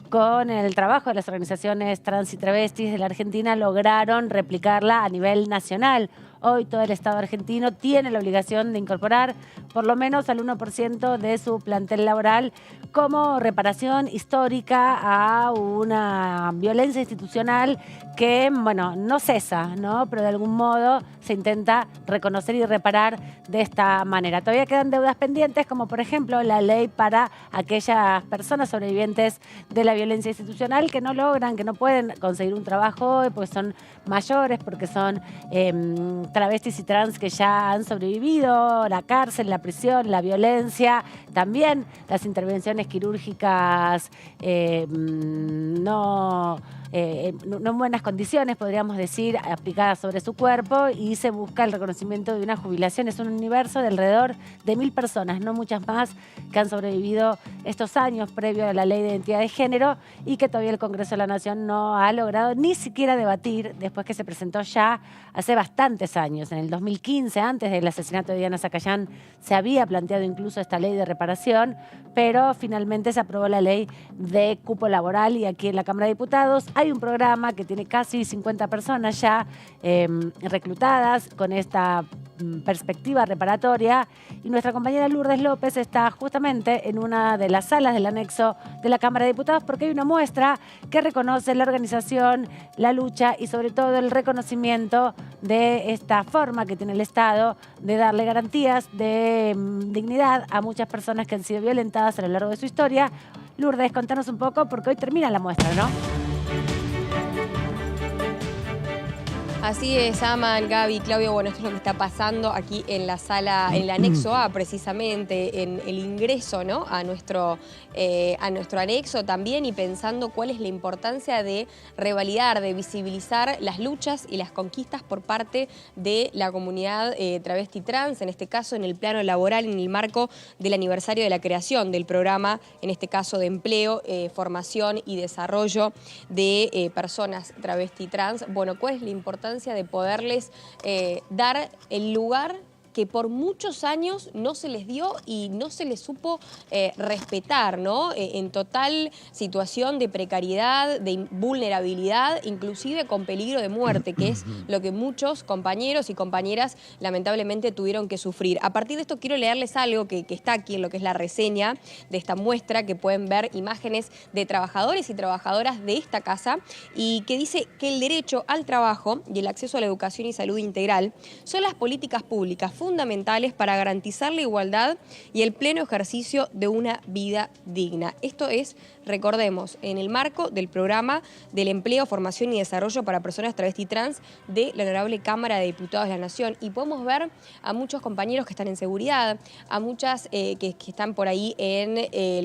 con el trabajo de las organizaciones trans y travestis de la Argentina, lograron replicarla a nivel nacional. Hoy todo el Estado argentino tiene la obligación de incorporar por lo menos al 1% de su plantel laboral como reparación histórica a una violencia institucional que, bueno, no cesa, ¿no? Pero de algún modo se intenta reconocer y reparar de esta manera. Todavía quedan deudas pendientes, como por ejemplo la ley para aquellas personas sobrevivientes de la violencia institucional que no logran, que no pueden conseguir un trabajo hoy porque son mayores, porque son travestis y trans que ya han sobrevivido la cárcel, la prisión, la violencia, también las intervenciones quirúrgicas no en buenas condiciones, podríamos decir, aplicadas sobre su cuerpo, y se busca el reconocimiento de una jubilación. Es un universo de alrededor de 1000 personas, no muchas más, que han sobrevivido estos años previo a la ley de identidad de género y que todavía el Congreso de la Nación no ha logrado ni siquiera debatir después que se presentó ya hace bastantes años. En el 2015, antes del asesinato de Diana Zacayán, se había planteado incluso esta ley de reparación, pero finalmente se aprobó la ley de cupo laboral y aquí en la Cámara de Diputados hay un programa que tiene casi 50 personas ya reclutadas con esta perspectiva reparatoria, y nuestra compañera Lourdes López está justamente en una de las salas del anexo de la Cámara de Diputados porque hay una muestra que reconoce la organización, la lucha y sobre todo el reconocimiento de esta forma que tiene el Estado de darle garantías de dignidad a muchas personas que han sido violentadas a lo largo de su historia. Lourdes, contanos un poco porque hoy termina la muestra, ¿no? Así es, Aman, Gaby, Claudio, bueno, esto es lo que está pasando aquí en la sala, en el anexo A, precisamente, en el ingreso, ¿no?, a nuestro anexo también, y pensando cuál es la importancia de revalidar, de visibilizar las luchas y las conquistas por parte de la comunidad travesti trans, en este caso en el plano laboral, en el marco del aniversario de la creación del programa, en este caso de empleo, formación y desarrollo de personas travesti trans. Bueno, ¿cuál es la importancia de poderles dar el lugar que por muchos años no se les dio y no se les supo respetar, ¿no? En total situación de precariedad, de vulnerabilidad, inclusive con peligro de muerte, que es lo que muchos compañeros y compañeras lamentablemente tuvieron que sufrir. A partir de esto quiero leerles algo que está aquí en lo que es la reseña de esta muestra, que pueden ver imágenes de trabajadores y trabajadoras de esta casa, y que dice que el derecho al trabajo y el acceso a la educación y salud integral son las políticas públicas fundamentales para garantizar la igualdad y el pleno ejercicio de una vida digna. Esto es, recordemos, en el marco del programa del empleo, formación y desarrollo para personas travesti trans de la Honorable Cámara de Diputados de la Nación. Y podemos ver a muchos compañeros que están en seguridad, a muchas que están por ahí en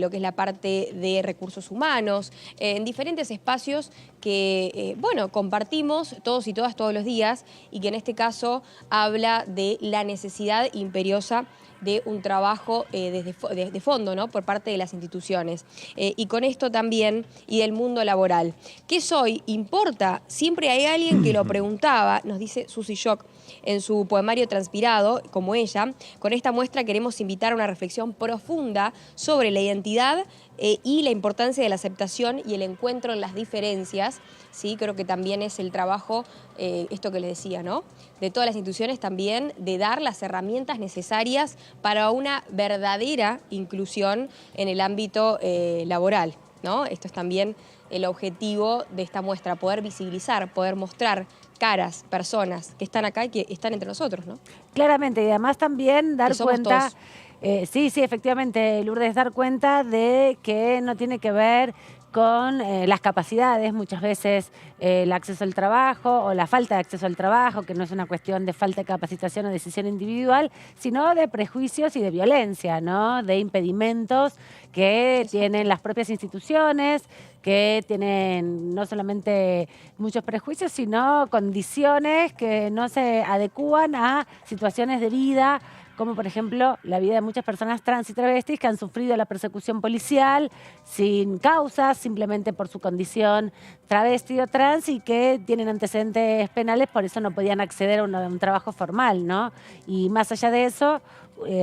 lo que es la parte de recursos humanos, en diferentes espacios que, bueno, compartimos todos y todas todos los días, y que en este caso habla de la necesidad imperiosa de un trabajo de fondo, ¿no?, por parte de las instituciones. Y con esto también, y del mundo laboral. ¿Qué soy? ¿Importa? Siempre hay alguien que lo preguntaba, nos dice Susi Shock en su poemario Transpirado, como ella. Con esta muestra queremos invitar a una reflexión profunda sobre la identidad y la importancia de la aceptación y el encuentro en las diferencias. Sí, creo que también es el trabajo, esto que les decía, ¿no?, de todas las instituciones también, de dar las herramientas necesarias para una verdadera inclusión en el ámbito laboral, ¿no? Esto es también el objetivo de esta muestra, poder visibilizar, poder mostrar caras, personas que están acá y que están entre nosotros, ¿no? Claramente, y además también dar cuenta... sí, efectivamente, Lourdes, dar cuenta de que no tiene que ver con las capacidades, muchas veces el acceso al trabajo o la falta de acceso al trabajo, que no es una cuestión de falta de capacitación o decisión individual, sino de prejuicios y de violencia, ¿no?, de impedimentos que tienen las propias instituciones, que tienen no solamente muchos prejuicios, sino condiciones que no se adecúan a situaciones de vida, como por ejemplo la vida de muchas personas trans y travestis que han sufrido la persecución policial sin causas, simplemente por su condición travesti o trans, y que tienen antecedentes penales, por eso no podían acceder a un trabajo formal, ¿no? Y más allá de eso,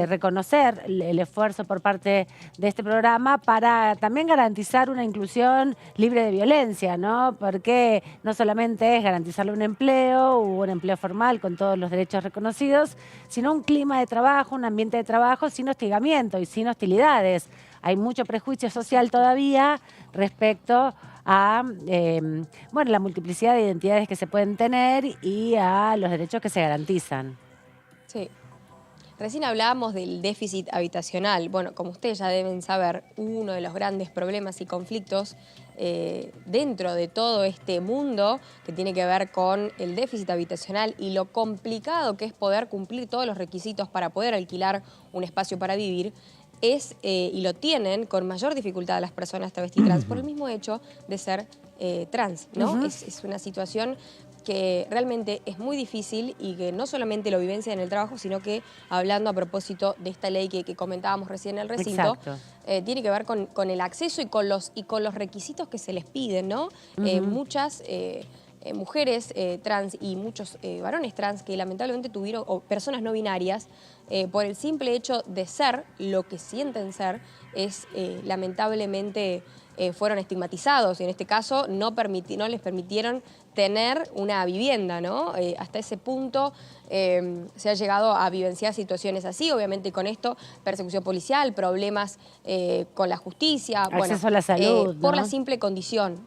reconocer el esfuerzo por parte de este programa para también garantizar una inclusión libre de violencia, ¿no? Porque no solamente es garantizarle un empleo o un empleo formal con todos los derechos reconocidos, sino un clima de trabajo, un ambiente de trabajo sin hostigamiento y sin hostilidades. Hay mucho prejuicio social todavía respecto a bueno, la multiplicidad de identidades que se pueden tener y a los derechos que se garantizan. Sí. Recién hablábamos del déficit habitacional. Bueno, como ustedes ya deben saber, uno de los grandes problemas y conflictos dentro de todo este mundo que tiene que ver con el déficit habitacional y lo complicado que es poder cumplir todos los requisitos para poder alquilar un espacio para vivir, es, y lo tienen con mayor dificultad las personas travesti trans por el mismo hecho de ser trans, ¿no? Es una situación que realmente es muy difícil y que no solamente lo vivencia en el trabajo, sino que, hablando a propósito de esta ley que comentábamos recién en el recinto, tiene que ver con el acceso y con los requisitos que se les piden, ¿no? Muchas mujeres trans y muchos varones trans que lamentablemente tuvieron, o personas no binarias, por el simple hecho de ser lo que sienten ser, es lamentablemente fueron estigmatizados, y en este caso no les permitieron tener una vivienda, ¿no? Hasta ese punto se ha llegado a vivenciar situaciones así, obviamente con esto, persecución policial, problemas con la justicia. Acceso a la salud, por ¿no? la simple condición.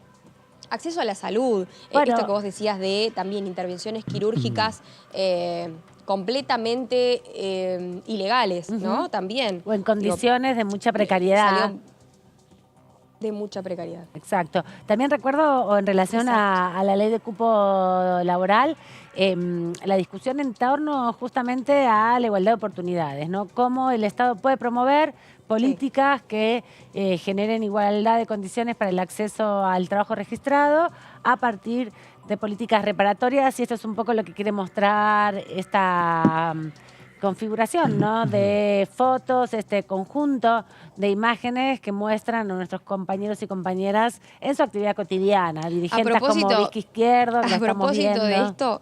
Acceso a la salud, Bueno, esto que vos decías de también intervenciones quirúrgicas completamente ilegales, ¿no? También. O en condiciones de mucha precariedad. de mucha precariedad. Exacto. También recuerdo, o en relación a la ley de cupo laboral, la discusión en torno justamente a la igualdad de oportunidades, ¿no? Cómo el Estado puede promover políticas que generen igualdad de condiciones para el acceso al trabajo registrado a partir de políticas reparatorias, y esto es un poco lo que quiere mostrar esta configuración, ¿no? De fotos, este conjunto de imágenes que muestran a nuestros compañeros y compañeras en su actividad cotidiana, dirigentes como Vicky Izquierdo, que a estamos propósito viendo. de esto,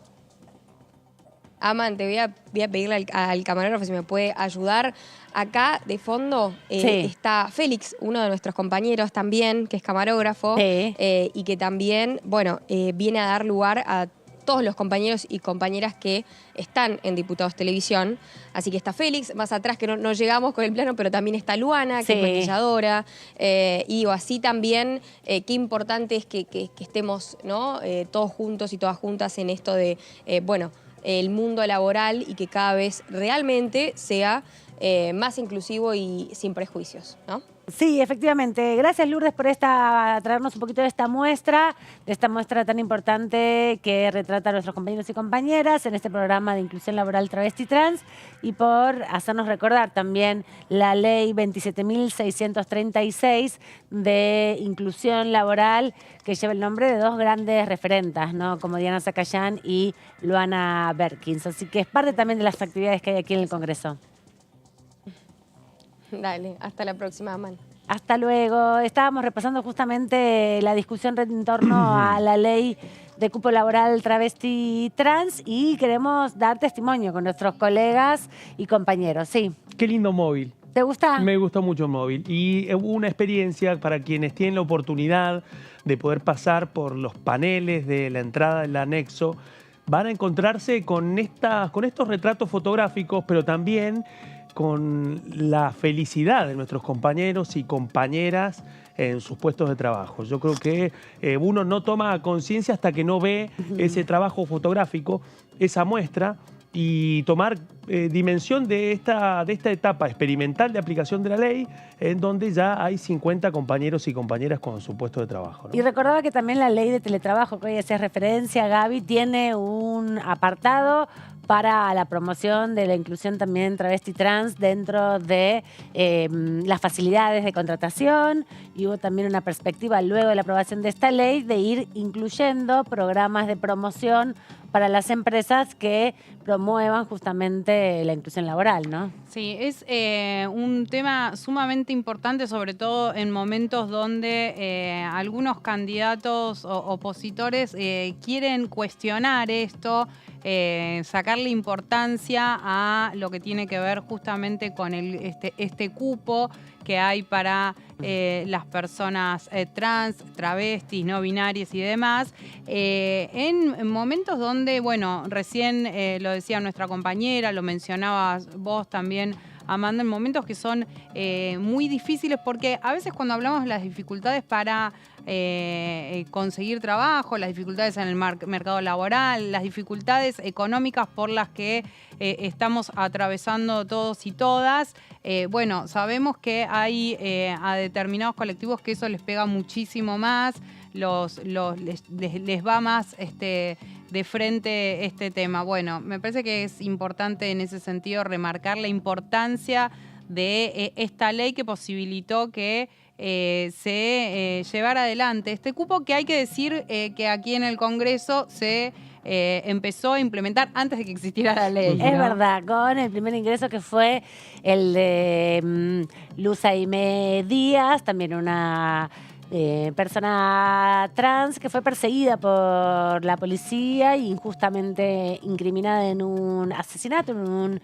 Aman, te voy a pedirle al camarógrafo si me puede ayudar. Acá, de fondo, está Félix, uno de nuestros compañeros también, que es camarógrafo, y que también, bueno, viene a dar lugar a todos los compañeros y compañeras que están en Diputados Televisión. Así que está Félix, más atrás que no llegamos con el plano, pero también está Luana, que es maquilladora. Y digo, así también, qué importante es que estemos, ¿no? Todos juntos y todas juntas en esto de, bueno, el mundo laboral, y que cada vez realmente sea más inclusivo y sin prejuicios, ¿no? Sí, efectivamente. Gracias, Lourdes, por traernos un poquito de esta muestra tan importante que retrata a nuestros compañeros y compañeras en este programa de inclusión laboral travesti trans, y por hacernos recordar también la ley 27.636 de inclusión laboral, que lleva el nombre de dos grandes referentas, ¿no? Como Diana Zacayán y Luana Berkins. Así que es parte también de las actividades que hay aquí en el Congreso. Dale, hasta la próxima, Aman. Hasta luego. Estábamos repasando justamente la discusión en torno a la ley de cupo laboral travesti trans, y queremos dar testimonio con nuestros colegas y compañeros. Sí. Qué lindo móvil. ¿Te gusta? Me gustó mucho el móvil, y hubo una experiencia para quienes tienen la oportunidad de poder pasar por los paneles de la entrada del anexo. Van a encontrarse con estos retratos fotográficos, pero también con la felicidad de nuestros compañeros y compañeras en sus puestos de trabajo. Yo creo que uno no toma conciencia hasta que no ve ese trabajo fotográfico, esa muestra, y tomar dimensión de esta etapa experimental de aplicación de la ley, en donde ya hay 50 compañeros y compañeras con su puesto de trabajo, ¿no? Y recordaba que también la ley de teletrabajo, que hoy hacías referencia, Gaby, tiene un apartado para la promoción de la inclusión también travesti trans dentro de las facilidades de contratación, y hubo también una perspectiva luego de la aprobación de esta ley de ir incluyendo programas de promoción para las empresas que promuevan justamente la inclusión laboral, ¿no? Sí, es un tema sumamente importante, sobre todo en momentos donde algunos candidatos o opositores quieren cuestionar esto, sacarle importancia a lo que tiene que ver justamente con este cupo que hay para las personas trans, travestis, no binarias y demás, en momentos donde, bueno, recién lo decía nuestra compañera, lo mencionabas vos también, Amanda, en momentos que son muy difíciles, porque a veces cuando hablamos de las dificultades para conseguir trabajo, las dificultades en el mercado laboral, las dificultades económicas por las que estamos atravesando todos y todas, bueno, sabemos que hay a determinados colectivos que eso les pega muchísimo más, les va más de frente este tema. Bueno, me parece que es importante en ese sentido remarcar la importancia de esta ley que posibilitó que se llevara adelante este cupo, que hay que decir que aquí en el Congreso se empezó a implementar antes de que existiera la ley, ¿no? Es verdad, con el primer ingreso que fue el de Luz Aimé Díaz, también una persona trans que fue perseguida por la policía e injustamente incriminada en un asesinato, en un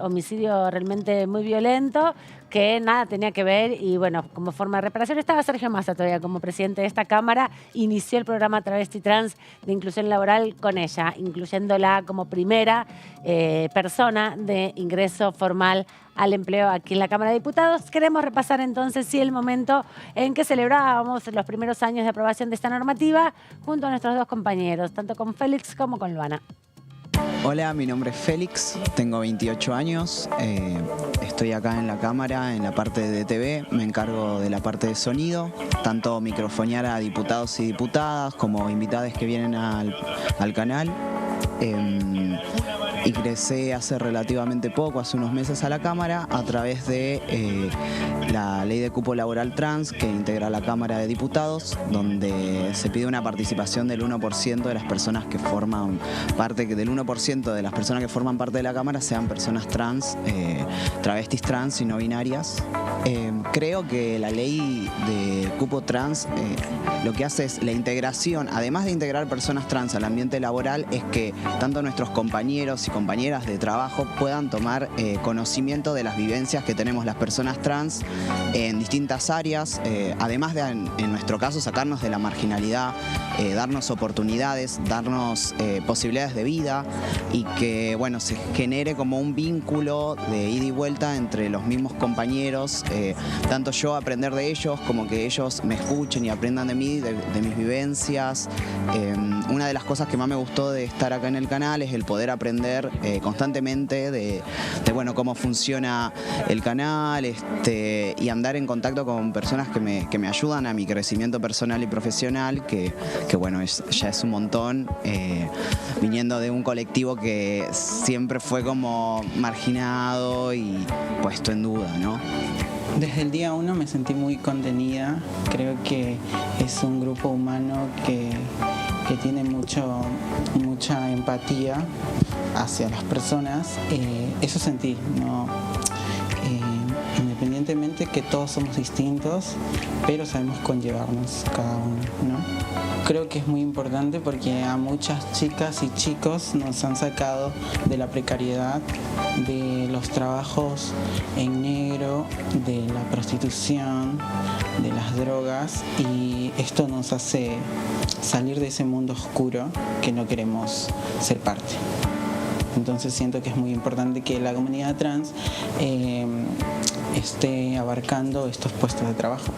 homicidio realmente muy violento, que nada tenía que ver, y bueno, como forma de reparación estaba Sergio Massa todavía como presidente de esta Cámara, inició el programa Travesti Trans de inclusión laboral con ella, incluyéndola como primera persona de ingreso formal al empleo aquí en la Cámara de Diputados. Queremos repasar entonces sí el momento en que celebrábamos los primeros años de aprobación de esta normativa junto a nuestros dos compañeros, tanto con Félix como con Luana. Hola, mi nombre es Félix, tengo 28 años, estoy acá en la cámara, en la parte de DTV, me encargo de la parte de sonido, tanto microfonear a diputados y diputadas como invitados que vienen al canal. Ingresé hace relativamente poco, hace unos meses a la Cámara, a través de la ley de cupo laboral trans que integra la Cámara de Diputados, donde se pide una participación del 1% de las personas que forman parte, del 1% de las personas que forman parte de la Cámara sean personas trans, travestis trans y no binarias. Creo que la ley de cupo trans lo que hace es la integración, además de integrar personas trans al ambiente laboral, es que tanto nuestros compañeros y compañeras de trabajo puedan tomar conocimiento de las vivencias que tenemos las personas trans en distintas áreas, además de, en nuestro caso, sacarnos de la marginalidad, darnos oportunidades, darnos posibilidades de vida y que, bueno, se genere como un vínculo de ida y vuelta entre los mismos compañeros, tanto yo aprender de ellos como que ellos me escuchen y aprendan de mí, de mis vivencias. Una de las cosas que más me gustó de estar acá en el canal es el poder aprender constantemente de bueno, cómo funciona el canal, y andar en contacto con personas que me ayudan a mi crecimiento personal y profesional, que bueno, ya es un montón, viniendo de un colectivo que siempre fue como marginado y puesto en duda, ¿no? Desde el día 1 me sentí muy contenida, creo que es un grupo humano que tiene mucha empatía hacia las personas, eso sentí, ¿no? Independientemente que todos somos distintos, pero sabemos conllevarnos cada uno, ¿no? Creo que es muy importante porque a muchas chicas y chicos nos han sacado de la precariedad, de los trabajos en negro, de la prostitución, de las drogas, y esto nos hace salir de ese mundo oscuro que no queremos ser parte. Entonces siento que es muy importante que la comunidad trans esté abarcando estos puestos de trabajo.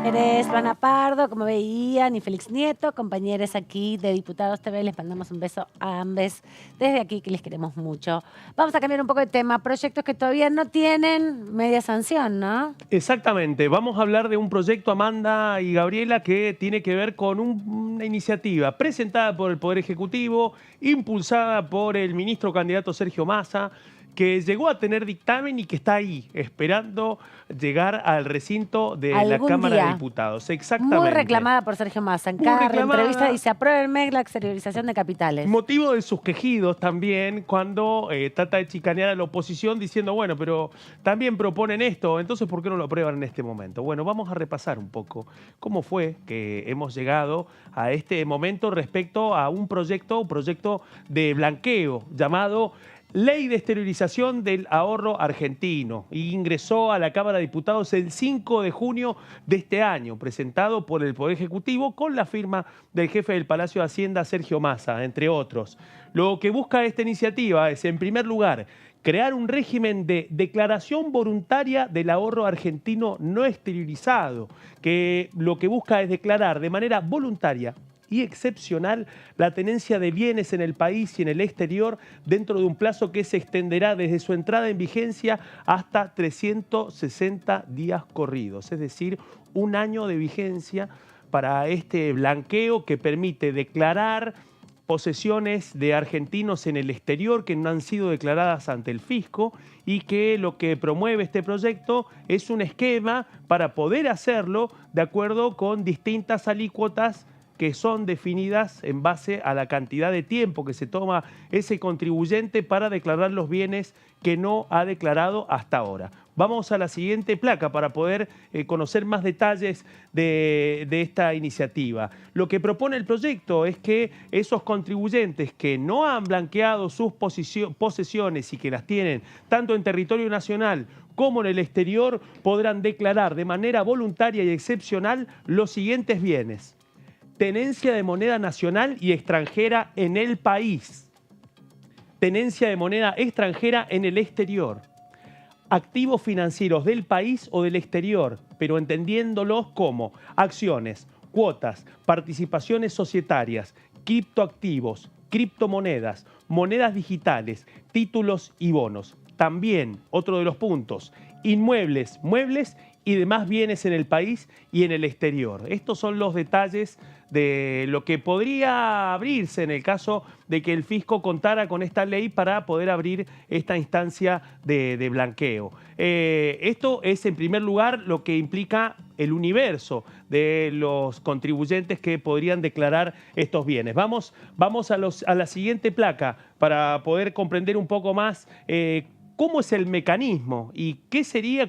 Eres Vana Pardo, como veían, y Félix Nieto, compañeros aquí de Diputados TV. Les mandamos un beso a ambos desde aquí, que les queremos mucho. Vamos a cambiar un poco de tema. Proyectos que todavía no tienen media sanción, ¿no? Exactamente. Vamos a hablar de un proyecto, Amanda y Gabriela, que tiene que ver con una iniciativa presentada por el Poder Ejecutivo, impulsada por el ministro candidato Sergio Massa, que llegó a tener dictamen y que está ahí, esperando llegar al recinto de la Cámara de Diputados. Exactamente. Muy reclamada por Sergio Massa. En cada entrevista dice, apruébenme la exteriorización de capitales. Motivo de sus quejidos también cuando trata de chicanear a la oposición diciendo, bueno, pero también proponen esto, entonces ¿por qué no lo aprueban en este momento? Bueno, vamos a repasar un poco cómo fue que hemos llegado a este momento respecto a un proyecto de blanqueo llamado Ley de Exteriorización del Ahorro Argentino. Ingresó a la Cámara de Diputados el 5 de junio de este año, presentado por el Poder Ejecutivo con la firma del jefe del Palacio de Hacienda, Sergio Massa, entre otros. Lo que busca esta iniciativa es, en primer lugar, crear un régimen de declaración voluntaria del ahorro argentino no exteriorizado, que lo que busca es declarar de manera voluntaria y excepcional la tenencia de bienes en el país y en el exterior dentro de un plazo que se extenderá desde su entrada en vigencia hasta 360 días corridos, es decir, un año de vigencia para este blanqueo que permite declarar posesiones de argentinos en el exterior que no han sido declaradas ante el fisco, y que lo que promueve este proyecto es un esquema para poder hacerlo de acuerdo con distintas alícuotas que son definidas en base a la cantidad de tiempo que se toma ese contribuyente para declarar los bienes que no ha declarado hasta ahora. Vamos a la siguiente placa para poder conocer más detalles de esta iniciativa. Lo que propone el proyecto es que esos contribuyentes que no han blanqueado sus posesiones y que las tienen tanto en territorio nacional como en el exterior podrán declarar de manera voluntaria y excepcional los siguientes bienes: tenencia de moneda nacional y extranjera en el país, tenencia de moneda extranjera en el exterior, activos financieros del país o del exterior, pero entendiéndolos como acciones, cuotas, participaciones societarias, criptoactivos, criptomonedas, monedas digitales, títulos y bonos. También, otro de los puntos, inmuebles, muebles y demás bienes en el país y en el exterior. Estos son los detalles de lo que podría abrirse en el caso de que el fisco contara con esta ley para poder abrir esta instancia de blanqueo. Esto es, en primer lugar, lo que implica el universo de los contribuyentes que podrían declarar estos bienes. Vamos a la siguiente placa para poder comprender un poco más ¿cómo es el mecanismo y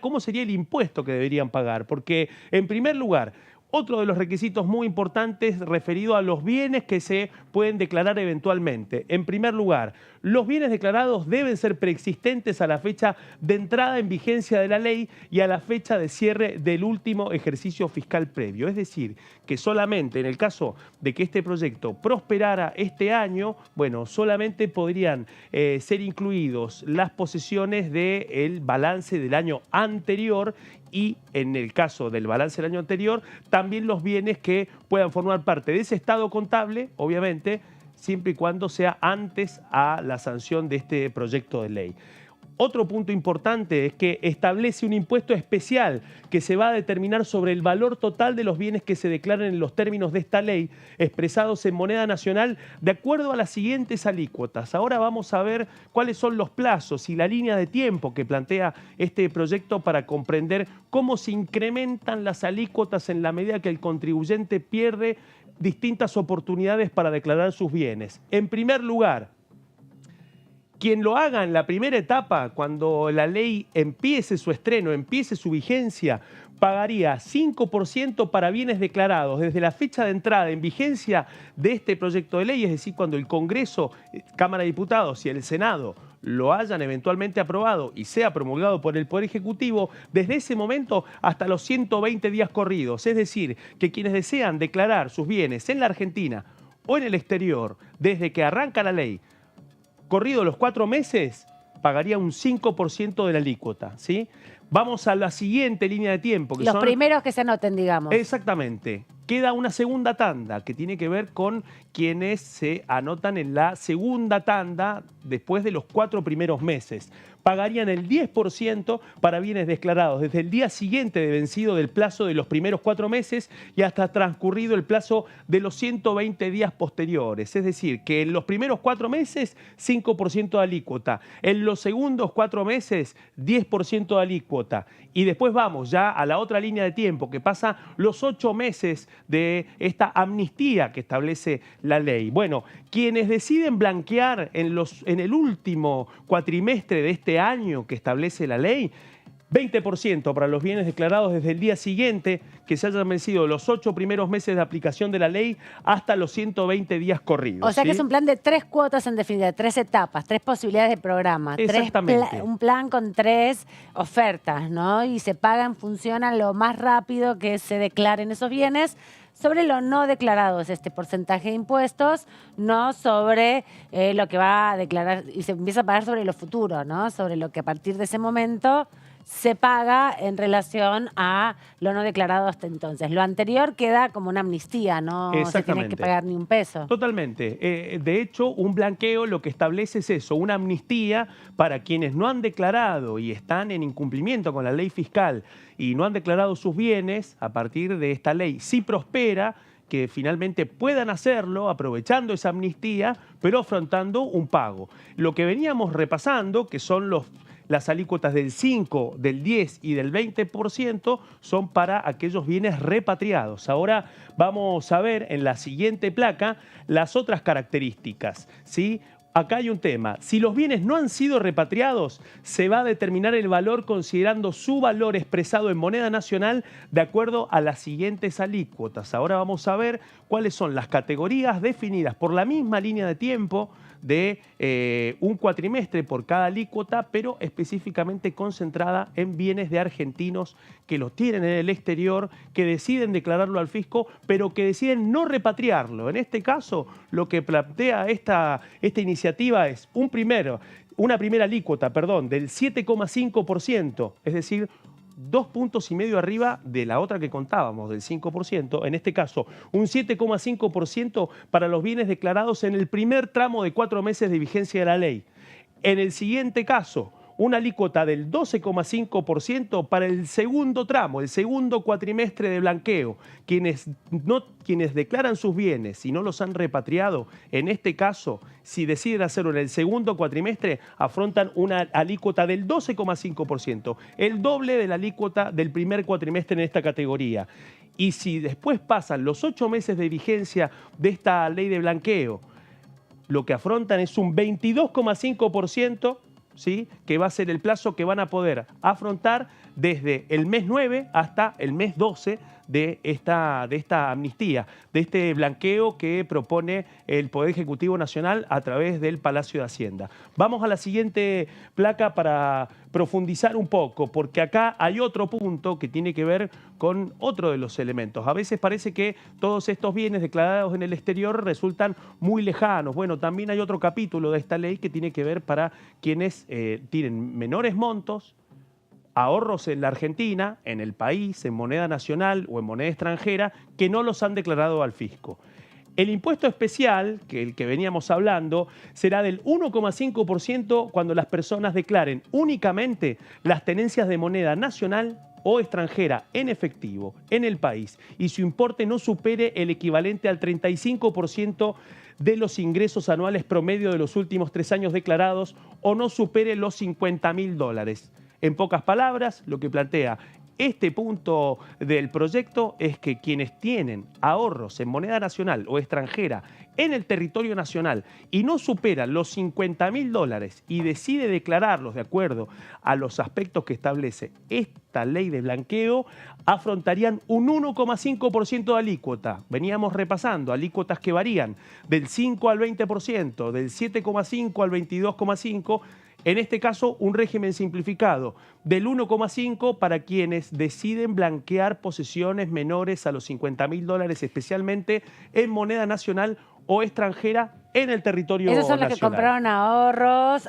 cómo sería el impuesto que deberían pagar? Porque, en primer lugar, otro de los requisitos muy importantes referido a los bienes que se pueden declarar eventualmente. En primer lugar, los bienes declarados deben ser preexistentes a la fecha de entrada en vigencia de la ley y a la fecha de cierre del último ejercicio fiscal previo. Es decir, que solamente en el caso de que este proyecto prosperara este año, bueno, solamente podrían ser incluidos las posesiones del balance del año anterior y, en el caso del balance del año anterior, también los bienes que puedan formar parte de ese estado contable, obviamente, siempre y cuando sea antes a la sanción de este proyecto de ley. Otro punto importante es que establece un impuesto especial que se va a determinar sobre el valor total de los bienes que se declaran en los términos de esta ley, expresados en moneda nacional, de acuerdo a las siguientes alícuotas. Ahora vamos a ver cuáles son los plazos y la línea de tiempo que plantea este proyecto para comprender cómo se incrementan las alícuotas en la medida que el contribuyente pierde distintas oportunidades para declarar sus bienes. En primer lugar, quien lo haga en la primera etapa, cuando la ley empiece su estreno, empiece su vigencia, pagaría 5% para bienes declarados desde la fecha de entrada en vigencia de este proyecto de ley, es decir, cuando el Congreso, Cámara de Diputados y el Senado lo hayan eventualmente aprobado y sea promulgado por el Poder Ejecutivo, desde ese momento hasta los 120 días corridos. Es decir, que quienes desean declarar sus bienes en la Argentina o en el exterior, desde que arranca la ley, corrido los 4 meses, pagaría un 5% de la alícuota, ¿sí? Vamos a la siguiente línea de tiempo. Los primeros que se anoten, digamos. Exactamente. Queda una segunda tanda que tiene que ver con quienes se anotan en la segunda tanda después de los 4 primeros meses. Pagarían el 10% para bienes declarados desde el día siguiente de vencido del plazo de los primeros 4 meses y hasta transcurrido el plazo de los 120 días posteriores. Es decir, que en los primeros 4 meses, 5% de alícuota. En los segundos 4 meses, 10% de alícuota. Y después vamos ya a la otra línea de tiempo que pasa los 8 meses de esta amnistía que establece la ley. Bueno, quienes deciden blanquear en el último cuatrimestre de este año que establece la ley, 20% para los bienes declarados desde el día siguiente que se hayan vencido los 8 primeros meses de aplicación de la ley hasta los 120 días corridos. O sea, ¿sí? que es un plan de 3 cuotas en definitiva, 3 etapas, 3 posibilidades de programa. Exactamente. Un plan con 3 ofertas, ¿no? Y se paga en función a lo más rápido que se declaren esos bienes. Sobre lo no declarado es este porcentaje de impuestos, no sobre lo que va a declarar, y se empieza a pagar sobre lo futuro, ¿no? Sobre lo que a partir de ese momento se paga en relación a lo no declarado hasta entonces. Lo anterior queda como una amnistía, no se tiene que pagar ni un peso. Totalmente. De hecho, un blanqueo lo que establece es eso, una amnistía para quienes no han declarado y están en incumplimiento con la ley fiscal y no han declarado sus bienes a partir de esta ley. Si prospera, que finalmente puedan hacerlo aprovechando esa amnistía, pero afrontando un pago. Lo que veníamos repasando, que son las alícuotas del 5, del 10 y del 20%, son para aquellos bienes repatriados. Ahora vamos a ver en la siguiente placa las otras características, ¿sí? Acá hay un tema. Si los bienes no han sido repatriados, se va a determinar el valor considerando su valor expresado en moneda nacional de acuerdo a las siguientes alícuotas. Ahora vamos a ver cuáles son las categorías definidas por la misma línea de tiempo de un cuatrimestre por cada alícuota, pero específicamente concentrada en bienes de argentinos que los tienen en el exterior, que deciden declararlo al fisco, pero que deciden no repatriarlo. En este caso, lo que plantea esta iniciativa es una primera alícuota, del 7,5%, es decir, 2,5 puntos arriba de la otra que contábamos, del 5%. En este caso, un 7,5% para los bienes declarados en el primer tramo de 4 meses de vigencia de la ley. En el siguiente caso, una alícuota del 12,5% para el segundo tramo, el segundo cuatrimestre de blanqueo. Quienes declaran sus bienes y no los han repatriado, en este caso, si deciden hacerlo en el segundo cuatrimestre, afrontan una alícuota del 12,5%, el doble de la alícuota del primer cuatrimestre en esta categoría. Y si después pasan los 8 meses de vigencia de esta ley de blanqueo, lo que afrontan es un 22,5%, ¿sí? Que va a ser el plazo que van a poder afrontar desde el mes 9 hasta el mes 12 de esta amnistía, de este blanqueo que propone el Poder Ejecutivo Nacional a través del Palacio de Hacienda. Vamos a la siguiente placa para profundizar un poco, porque acá hay otro punto que tiene que ver con otro de los elementos. A veces parece que todos estos bienes declarados en el exterior resultan muy lejanos. Bueno, también hay otro capítulo de esta ley que tiene que ver para quienes tienen menores montos, ahorros en la Argentina, en el país, en moneda nacional o en moneda extranjera, que no los han declarado al fisco. El impuesto especial, que el que veníamos hablando, será del 1,5% cuando las personas declaren únicamente las tenencias de moneda nacional o extranjera en efectivo en el país y su importe no supere el equivalente al 35% de los ingresos anuales promedio de los últimos 3 años declarados o no supere los $50.000. En pocas palabras, lo que plantea este punto del proyecto es que quienes tienen ahorros en moneda nacional o extranjera en el territorio nacional y no superan los $50.000 y decide declararlos de acuerdo a los aspectos que establece esta ley de blanqueo, afrontarían un 1,5% de alícuota. Veníamos repasando alícuotas que varían del 5 al 20%, del 7,5 al 22,5%. En este caso, un régimen simplificado del 1,5 para quienes deciden blanquear posesiones menores a los $50.000, especialmente en moneda nacional o extranjera en el territorio nacional. Esos son los que compraron ahorros,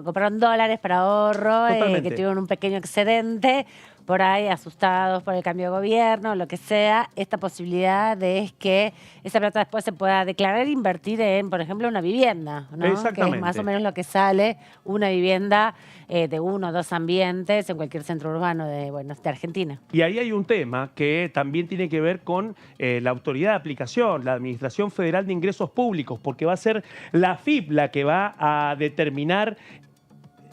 compraron dólares para ahorro, que tuvieron un pequeño excedente, por ahí asustados por el cambio de gobierno, lo que sea. Esta posibilidad de que esa plata después se pueda declarar e invertir en, por ejemplo, una vivienda, ¿no? Exactamente. Que es más o menos lo que sale una vivienda de 1 o 2 ambientes en cualquier centro urbano de Argentina. Y ahí hay un tema que también tiene que ver con la autoridad de aplicación, la Administración Federal de Ingresos Públicos, porque va a ser la AFIP la que va a determinar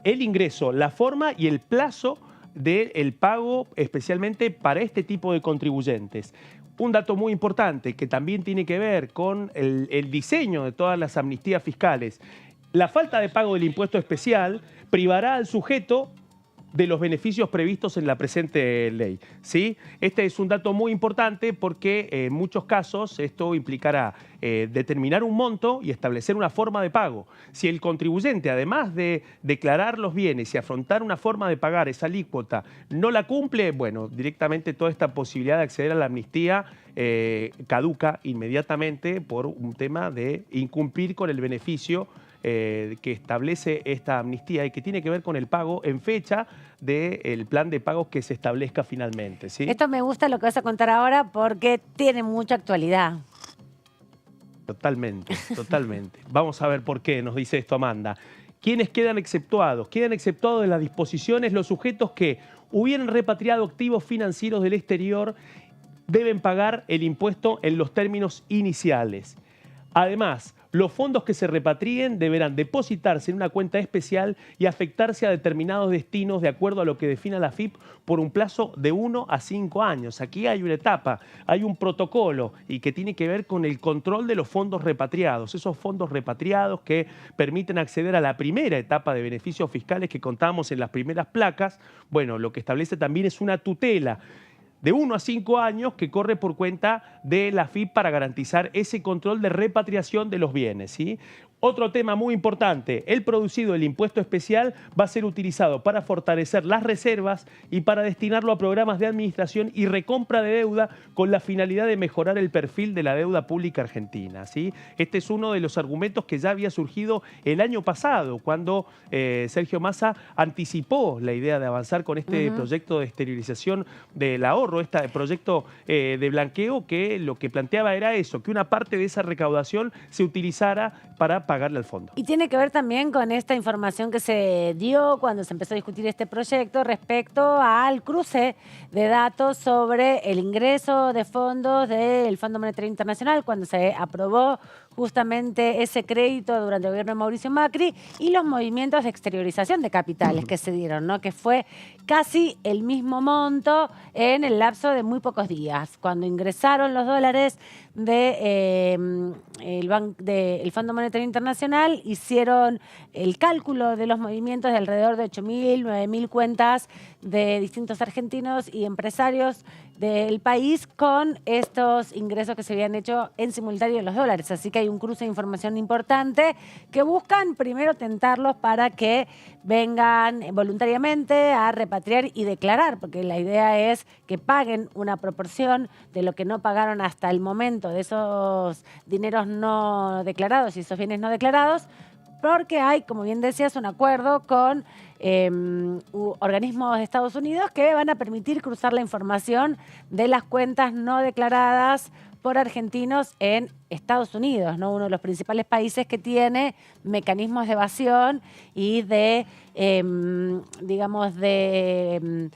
el ingreso, la forma y el plazo del pago, especialmente para este tipo de contribuyentes. Un dato muy importante que también tiene que ver con el diseño de todas las amnistías fiscales. La falta de pago del impuesto especial privará al sujeto de los beneficios previstos en la presente ley, ¿sí? Este es un dato muy importante porque en muchos casos esto implicará determinar un monto y establecer una forma de pago. Si el contribuyente, además de declarar los bienes y afrontar una forma de pagar esa alícuota, no la cumple, bueno, directamente toda esta posibilidad de acceder a la amnistía caduca inmediatamente por un tema de incumplir con el beneficio que establece esta amnistía y que tiene que ver con el pago en fecha del plan de pagos que se establezca finalmente, ¿sí? Esto me gusta lo que vas a contar ahora porque tiene mucha actualidad. Totalmente, totalmente. Vamos a ver por qué nos dice esto Amanda. ¿Quiénes quedan exceptuados? Quedan exceptuados de las disposiciones los sujetos que hubieran repatriado activos financieros del exterior, deben pagar el impuesto en los términos iniciales. Además, los fondos que se repatrien deberán depositarse en una cuenta especial y afectarse a determinados destinos de acuerdo a lo que defina la AFIP por un plazo de 1 a 5 años. Aquí hay una etapa, hay un protocolo y que tiene que ver con el control de los fondos repatriados. Esos fondos repatriados que permiten acceder a la primera etapa de beneficios fiscales que contamos en las primeras placas. Bueno, lo que establece también es una tutela de 1 a 5 años que corre por cuenta de la AFIP para garantizar ese control de repatriación de los bienes, ¿sí? Otro tema muy importante, el producido del impuesto especial va a ser utilizado para fortalecer las reservas y para destinarlo a programas de administración y recompra de deuda con la finalidad de mejorar el perfil de la deuda pública argentina, ¿sí? Este es uno de los argumentos que ya había surgido el año pasado, cuando Sergio Massa anticipó la idea de avanzar con este proyecto de exteriorización del ahorro, este proyecto de blanqueo, que lo que planteaba era eso, que una parte de esa recaudación se utilizara para pagarle al fondo. Y tiene que ver también con esta información que se dio cuando se empezó a discutir este proyecto respecto al cruce de datos sobre el ingreso de fondos del Fondo Monetario Internacional cuando se aprobó justamente ese crédito durante el gobierno de Mauricio Macri y los movimientos de exteriorización de capitales que se dieron, ¿no? Que fue casi el mismo monto en el lapso de muy pocos días. Cuando ingresaron los dólares del Fondo Monetario Internacional, hicieron el cálculo de los movimientos de alrededor de 8.000, 9.000 cuentas de distintos argentinos y empresarios del país con estos ingresos que se habían hecho en simultáneo en los dólares. Así que hay un cruce de información importante que buscan primero tentarlos para que vengan voluntariamente a repatriar y declarar, porque la idea es que paguen una proporción de lo que no pagaron hasta el momento de esos dineros no declarados y esos bienes no declarados, porque hay, como bien decías, un acuerdo con organismos de Estados Unidos que van a permitir cruzar la información de las cuentas no declaradas por argentinos en Estados Unidos, ¿no? Uno de los principales países que tiene mecanismos de evasión y de, digamos, de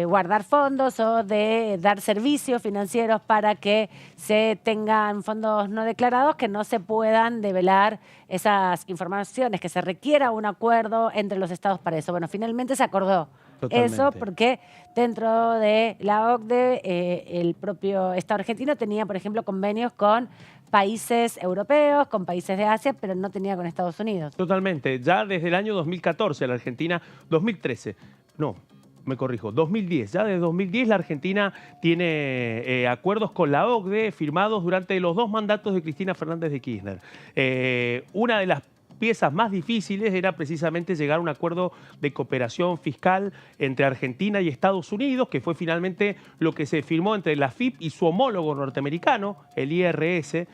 guardar fondos o de dar servicios financieros para que se tengan fondos no declarados, que no se puedan develar esas informaciones, que se requiera un acuerdo entre los estados para eso. Bueno, finalmente se acordó. Totalmente. Eso porque dentro de la OCDE, el propio Estado argentino tenía, por ejemplo, convenios con países europeos, con países de Asia, pero no tenía con Estados Unidos. Totalmente. Ya desde el año 2014, la Argentina, 2013, no, me corrijo, 2010. Ya desde 2010 la Argentina tiene acuerdos con la OCDE firmados durante los 2 mandatos de Cristina Fernández de Kirchner. Una de las piezas más difíciles era precisamente llegar a un acuerdo de cooperación fiscal entre Argentina y Estados Unidos, que fue finalmente lo que se firmó entre la AFIP y su homólogo norteamericano, el IRS,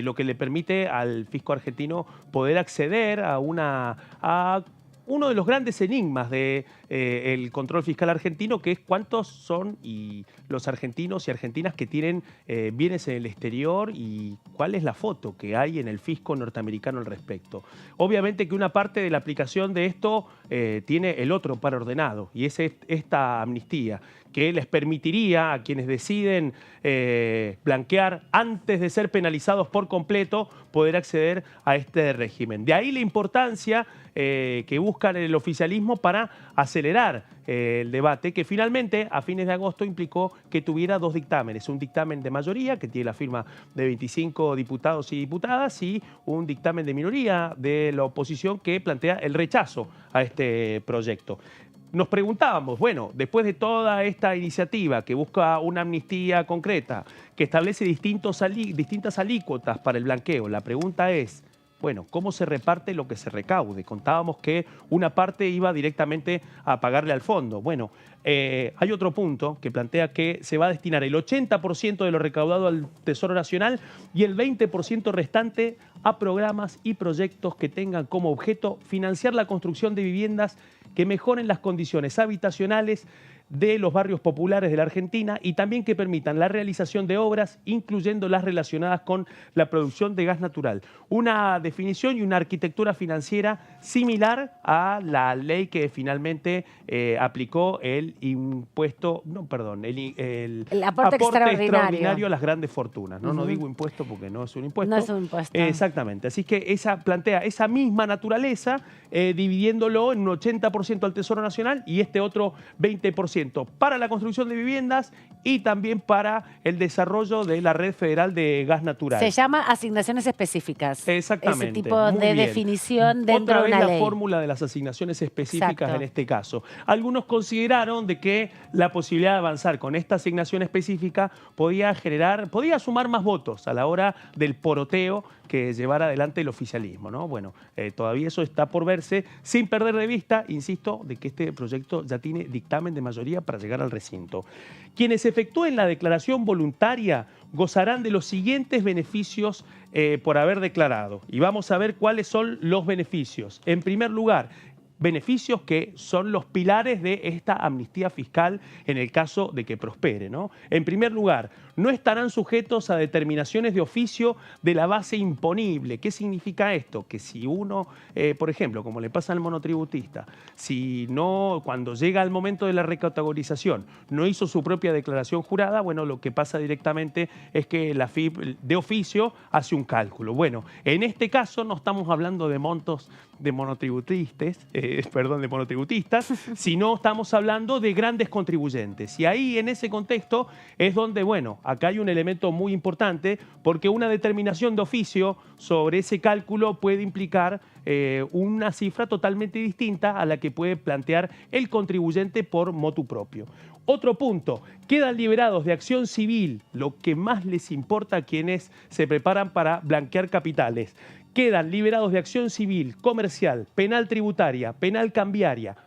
lo que le permite al fisco argentino poder acceder a uno de los grandes enigmas del control fiscal argentino, que es cuántos son los argentinos y argentinas que tienen bienes en el exterior y cuál es la foto que hay en el fisco norteamericano al respecto. Obviamente que una parte de la aplicación de esto tiene el otro par ordenado, y es esta amnistía, que les permitiría a quienes deciden blanquear antes de ser penalizados por completo poder acceder a este régimen. De ahí la importancia que buscan el oficialismo para acelerar el debate, que finalmente a fines de agosto implicó que tuviera 2 dictámenes. Un dictamen de mayoría, que tiene la firma de 25 diputados y diputadas, y un dictamen de minoría de la oposición que plantea el rechazo a este proyecto. Nos preguntábamos, bueno, después de toda esta iniciativa que busca una amnistía concreta, que establece distintas alícuotas para el blanqueo, la pregunta es, bueno, ¿cómo se reparte lo que se recaude? Contábamos que una parte iba directamente a pagarle al fondo. Bueno, hay otro punto que plantea que se va a destinar el 80% de lo recaudado al Tesoro Nacional y el 20% restante a programas y proyectos que tengan como objeto financiar la construcción de viviendas que mejoren las condiciones habitacionales de los barrios populares de la Argentina y también que permitan la realización de obras, incluyendo las relacionadas con la producción de gas natural. Una definición y una arquitectura financiera similar a la ley que finalmente aplicó el impuesto, el aporte extraordinario a las grandes fortunas. No digo impuesto porque no es un impuesto. No es un impuesto. Exactamente. Así que plantea esa misma naturaleza, dividiéndolo en un 80% al Tesoro Nacional y este otro 20% para la construcción de viviendas y también para el desarrollo de la red federal de gas natural. Se llama asignaciones específicas. Exactamente. Ese tipo de definición dentro de una ley. Otra vez la fórmula de las asignaciones específicas. Exacto. En este caso. Algunos consideraron de que la posibilidad de avanzar con esta asignación específica podía sumar más votos a la hora del poroteo que llevar adelante el oficialismo, ¿no? Bueno, todavía eso está por verse, sin perder de vista, insisto, de que este proyecto ya tiene dictamen de mayoría para llegar al recinto. Quienes efectúen la declaración voluntaria gozarán de los siguientes beneficios por haber declarado. Y vamos a ver cuáles son los beneficios. En primer lugar, beneficios que son los pilares de esta amnistía fiscal en el caso de que prospere, ¿no? En primer lugar, no estarán sujetos a determinaciones de oficio de la base imponible. ¿Qué significa esto? Que si uno, por ejemplo, como le pasa al monotributista, si no, cuando llega el momento de la recategorización, no hizo su propia declaración jurada, bueno, lo que pasa directamente es que la FIP de oficio hace un cálculo. Bueno, en este caso no estamos hablando de montos de monotributistas, sino estamos hablando de grandes contribuyentes. Y ahí, en ese contexto, es donde, bueno, acá hay un elemento muy importante, porque una determinación de oficio sobre ese cálculo puede implicar una cifra totalmente distinta a la que puede plantear el contribuyente por motu propio. Otro punto, quedan liberados de acción civil, lo que más les importa a quienes se preparan para blanquear capitales. Quedan liberados de acción civil, comercial, penal tributaria, penal cambiaria,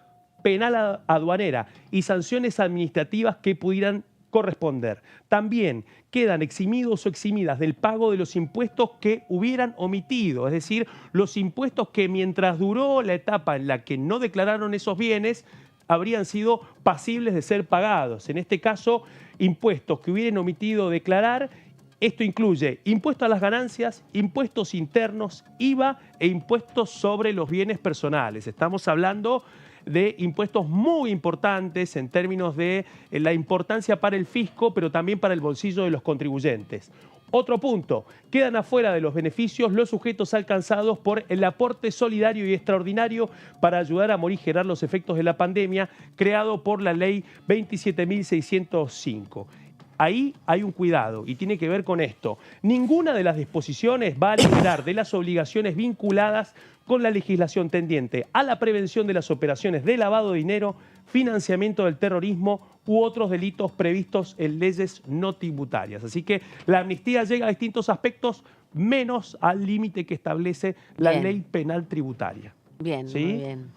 penal aduanera y sanciones administrativas que pudieran corresponder. También quedan eximidos o eximidas del pago de los impuestos que hubieran omitido, es decir, los impuestos que mientras duró la etapa en la que no declararon esos bienes, habrían sido pasibles de ser pagados. En este caso, impuestos que hubieran omitido declarar. Esto incluye impuestos a las ganancias, impuestos internos, IVA e impuestos sobre los bienes personales. Estamos hablando de impuestos muy importantes en términos de la importancia para el fisco, pero también para el bolsillo de los contribuyentes. Otro punto, quedan afuera de los beneficios los sujetos alcanzados por el aporte solidario y extraordinario para ayudar a morigerar los efectos de la pandemia, creado por la Ley 27.605. Ahí hay un cuidado y tiene que ver con esto. Ninguna de las disposiciones va a liberar de las obligaciones vinculadas con la legislación tendiente a la prevención de las operaciones de lavado de dinero, financiamiento del terrorismo u otros delitos previstos en leyes no tributarias. Así que la amnistía llega a distintos aspectos, menos al límite que establece la ley penal tributaria. Bien, ¿sí? Muy bien.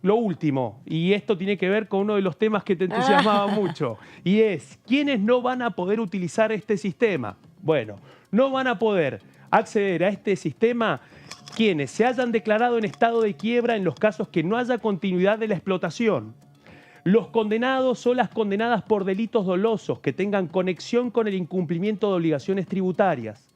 Lo último, y esto tiene que ver con uno de los temas que te entusiasmaba mucho, y es, ¿quiénes no van a poder utilizar este sistema? Bueno, no van a poder acceder a este sistema quienes se hayan declarado en estado de quiebra en los casos que no haya continuidad de la explotación, los condenados o las condenadas por delitos dolosos que tengan conexión con el incumplimiento de obligaciones tributarias,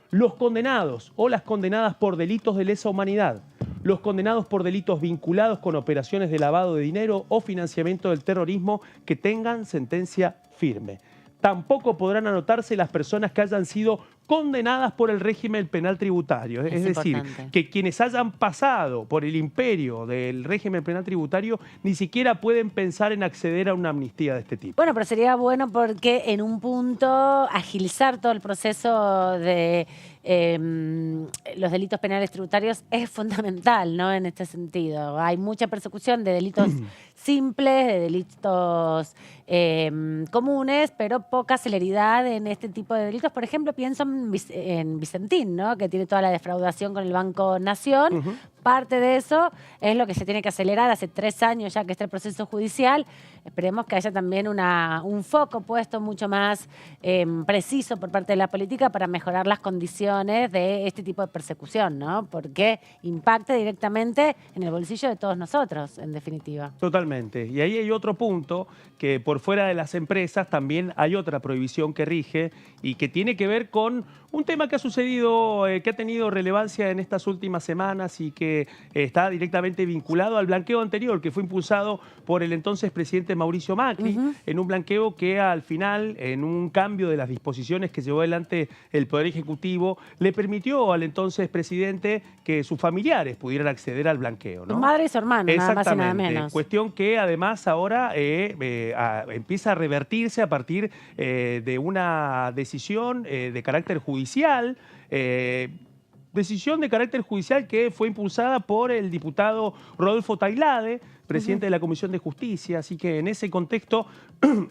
los condenados o las condenadas por delitos de lesa humanidad, los condenados por delitos vinculados con operaciones de lavado de dinero o financiamiento del terrorismo que tengan sentencia firme. Tampoco podrán anotarse las personas que hayan sido condenadas por el régimen penal tributario. Es decir, que quienes hayan pasado por el imperio del régimen penal tributario ni siquiera pueden pensar en acceder a una amnistía de este tipo. Bueno, pero sería bueno porque en un punto agilizar todo el proceso de los delitos penales tributarios es fundamental, ¿no? En este sentido. Hay mucha persecución de delitos simples, de delitos comunes, pero poca celeridad en este tipo de delitos. Por ejemplo, pienso en Vicentín, ¿no? Que tiene toda la defraudación con el Banco Nación. Parte de eso es lo que se tiene que acelerar. Hace 3 años ya que está el proceso judicial. Esperemos que haya también un foco puesto mucho más preciso por parte de la política para mejorar las condiciones de este tipo de persecución, ¿no? Porque impacta directamente en el bolsillo de todos nosotros, en definitiva. Totalmente. Y ahí hay otro punto, que por fuera de las empresas también hay otra prohibición que rige y que tiene que ver con un tema que ha sucedido, que ha tenido relevancia en estas últimas semanas y que está directamente vinculado al blanqueo anterior, que fue impulsado por el entonces presidente Mauricio Macri, en un blanqueo que al final, en un cambio de las disposiciones que llevó adelante el Poder Ejecutivo, le permitió al entonces presidente que sus familiares pudieran acceder al blanqueo, ¿no? Su madre y su hermano, nada más y nada menos. Cuestión que además ahora empieza a revertirse a partir de una decisión de carácter judicial, decisión de carácter judicial que fue impulsada por el diputado Rodolfo Tailade, presidente de la Comisión de Justicia, así que en ese contexto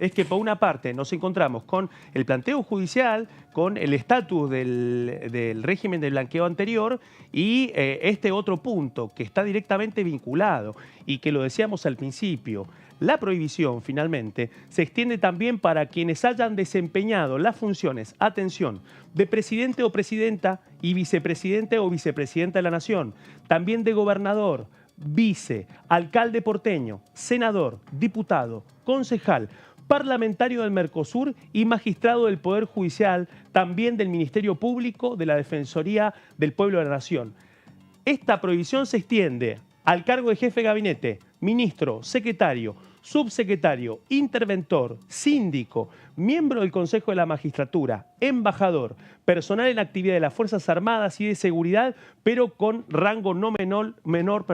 es que por una parte nos encontramos con el planteo judicial, con el estatus del régimen de blanqueo anterior y este otro punto que está directamente vinculado y que lo decíamos al principio. La prohibición, finalmente, se extiende también para quienes hayan desempeñado las funciones, atención, de presidente o presidenta y vicepresidente o vicepresidenta de la Nación, también de gobernador, vice, alcalde porteño, senador, diputado, concejal, parlamentario del Mercosur y magistrado del Poder Judicial, también del Ministerio Público, de la Defensoría del Pueblo de la Nación. Esta prohibición se extiende al cargo de jefe de gabinete, ministro, secretario, subsecretario, interventor, síndico, miembro del Consejo de la Magistratura, embajador, personal en actividad de las Fuerzas Armadas y de Seguridad, pero con rango no menor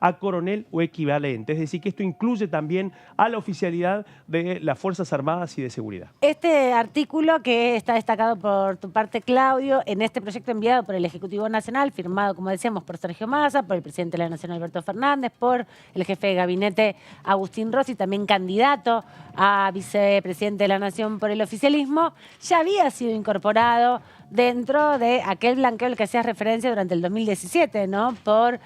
a coronel o equivalente. Es decir, que esto incluye también a la oficialidad de las Fuerzas Armadas y de Seguridad. Este artículo que está destacado por tu parte, Claudio, en este proyecto enviado por el Ejecutivo Nacional, firmado, como decíamos, por Sergio Massa, por el presidente de la Nación, Alberto Fernández, por el jefe de gabinete, Agustín Rossi, también candidato a vicepresidente de la Nación por el oficialismo, ya había sido incorporado dentro de aquel blanqueo al que hacías referencia durante el 2017, ¿no? Por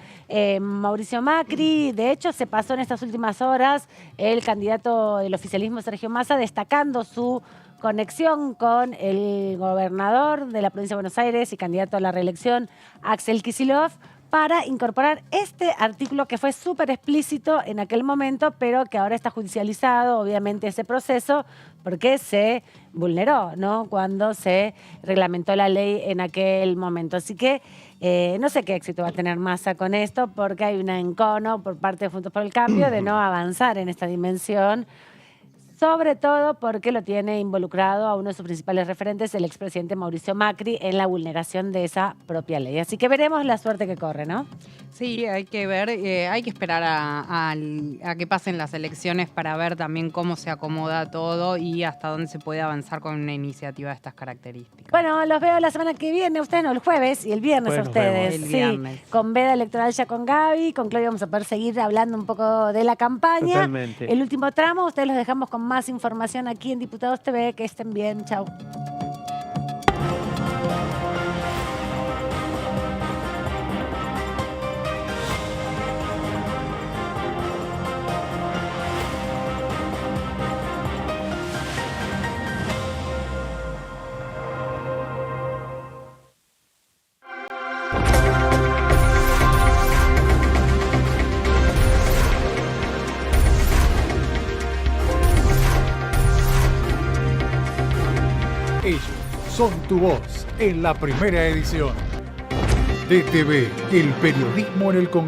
Mauricio Macri. De hecho, se pasó en estas últimas horas el candidato del oficialismo, Sergio Massa, destacando su conexión con el gobernador de la provincia de Buenos Aires y candidato a la reelección, Axel Kicillof, para incorporar este artículo que fue súper explícito en aquel momento, pero que ahora está judicializado, obviamente, ese proceso, porque se vulneró, ¿no? Cuando se reglamentó la ley en aquel momento. Así que no sé qué éxito va a tener Massa con esto, porque hay un encono por parte de Juntos por el Cambio de no avanzar en esta dimensión, sobre todo porque lo tiene involucrado a uno de sus principales referentes, el expresidente Mauricio Macri, en la vulneración de esa propia ley. Así que veremos la suerte que corre, ¿no? Sí, hay que ver, hay que esperar a que pasen las elecciones para ver también cómo se acomoda todo y hasta dónde se puede avanzar con una iniciativa de estas características. Bueno, los veo la semana que viene, ustedes no, el jueves y el viernes Bueno, a ustedes. el viernes. Sí, con veda electoral ya con Gaby, con Claudia vamos a poder seguir hablando un poco de la campaña. Totalmente. El último tramo, ustedes los dejamos con más información aquí en Diputados TV. Que estén bien, chau. Ellos son tu voz en la primera edición. DTV, el periodismo en el Congreso.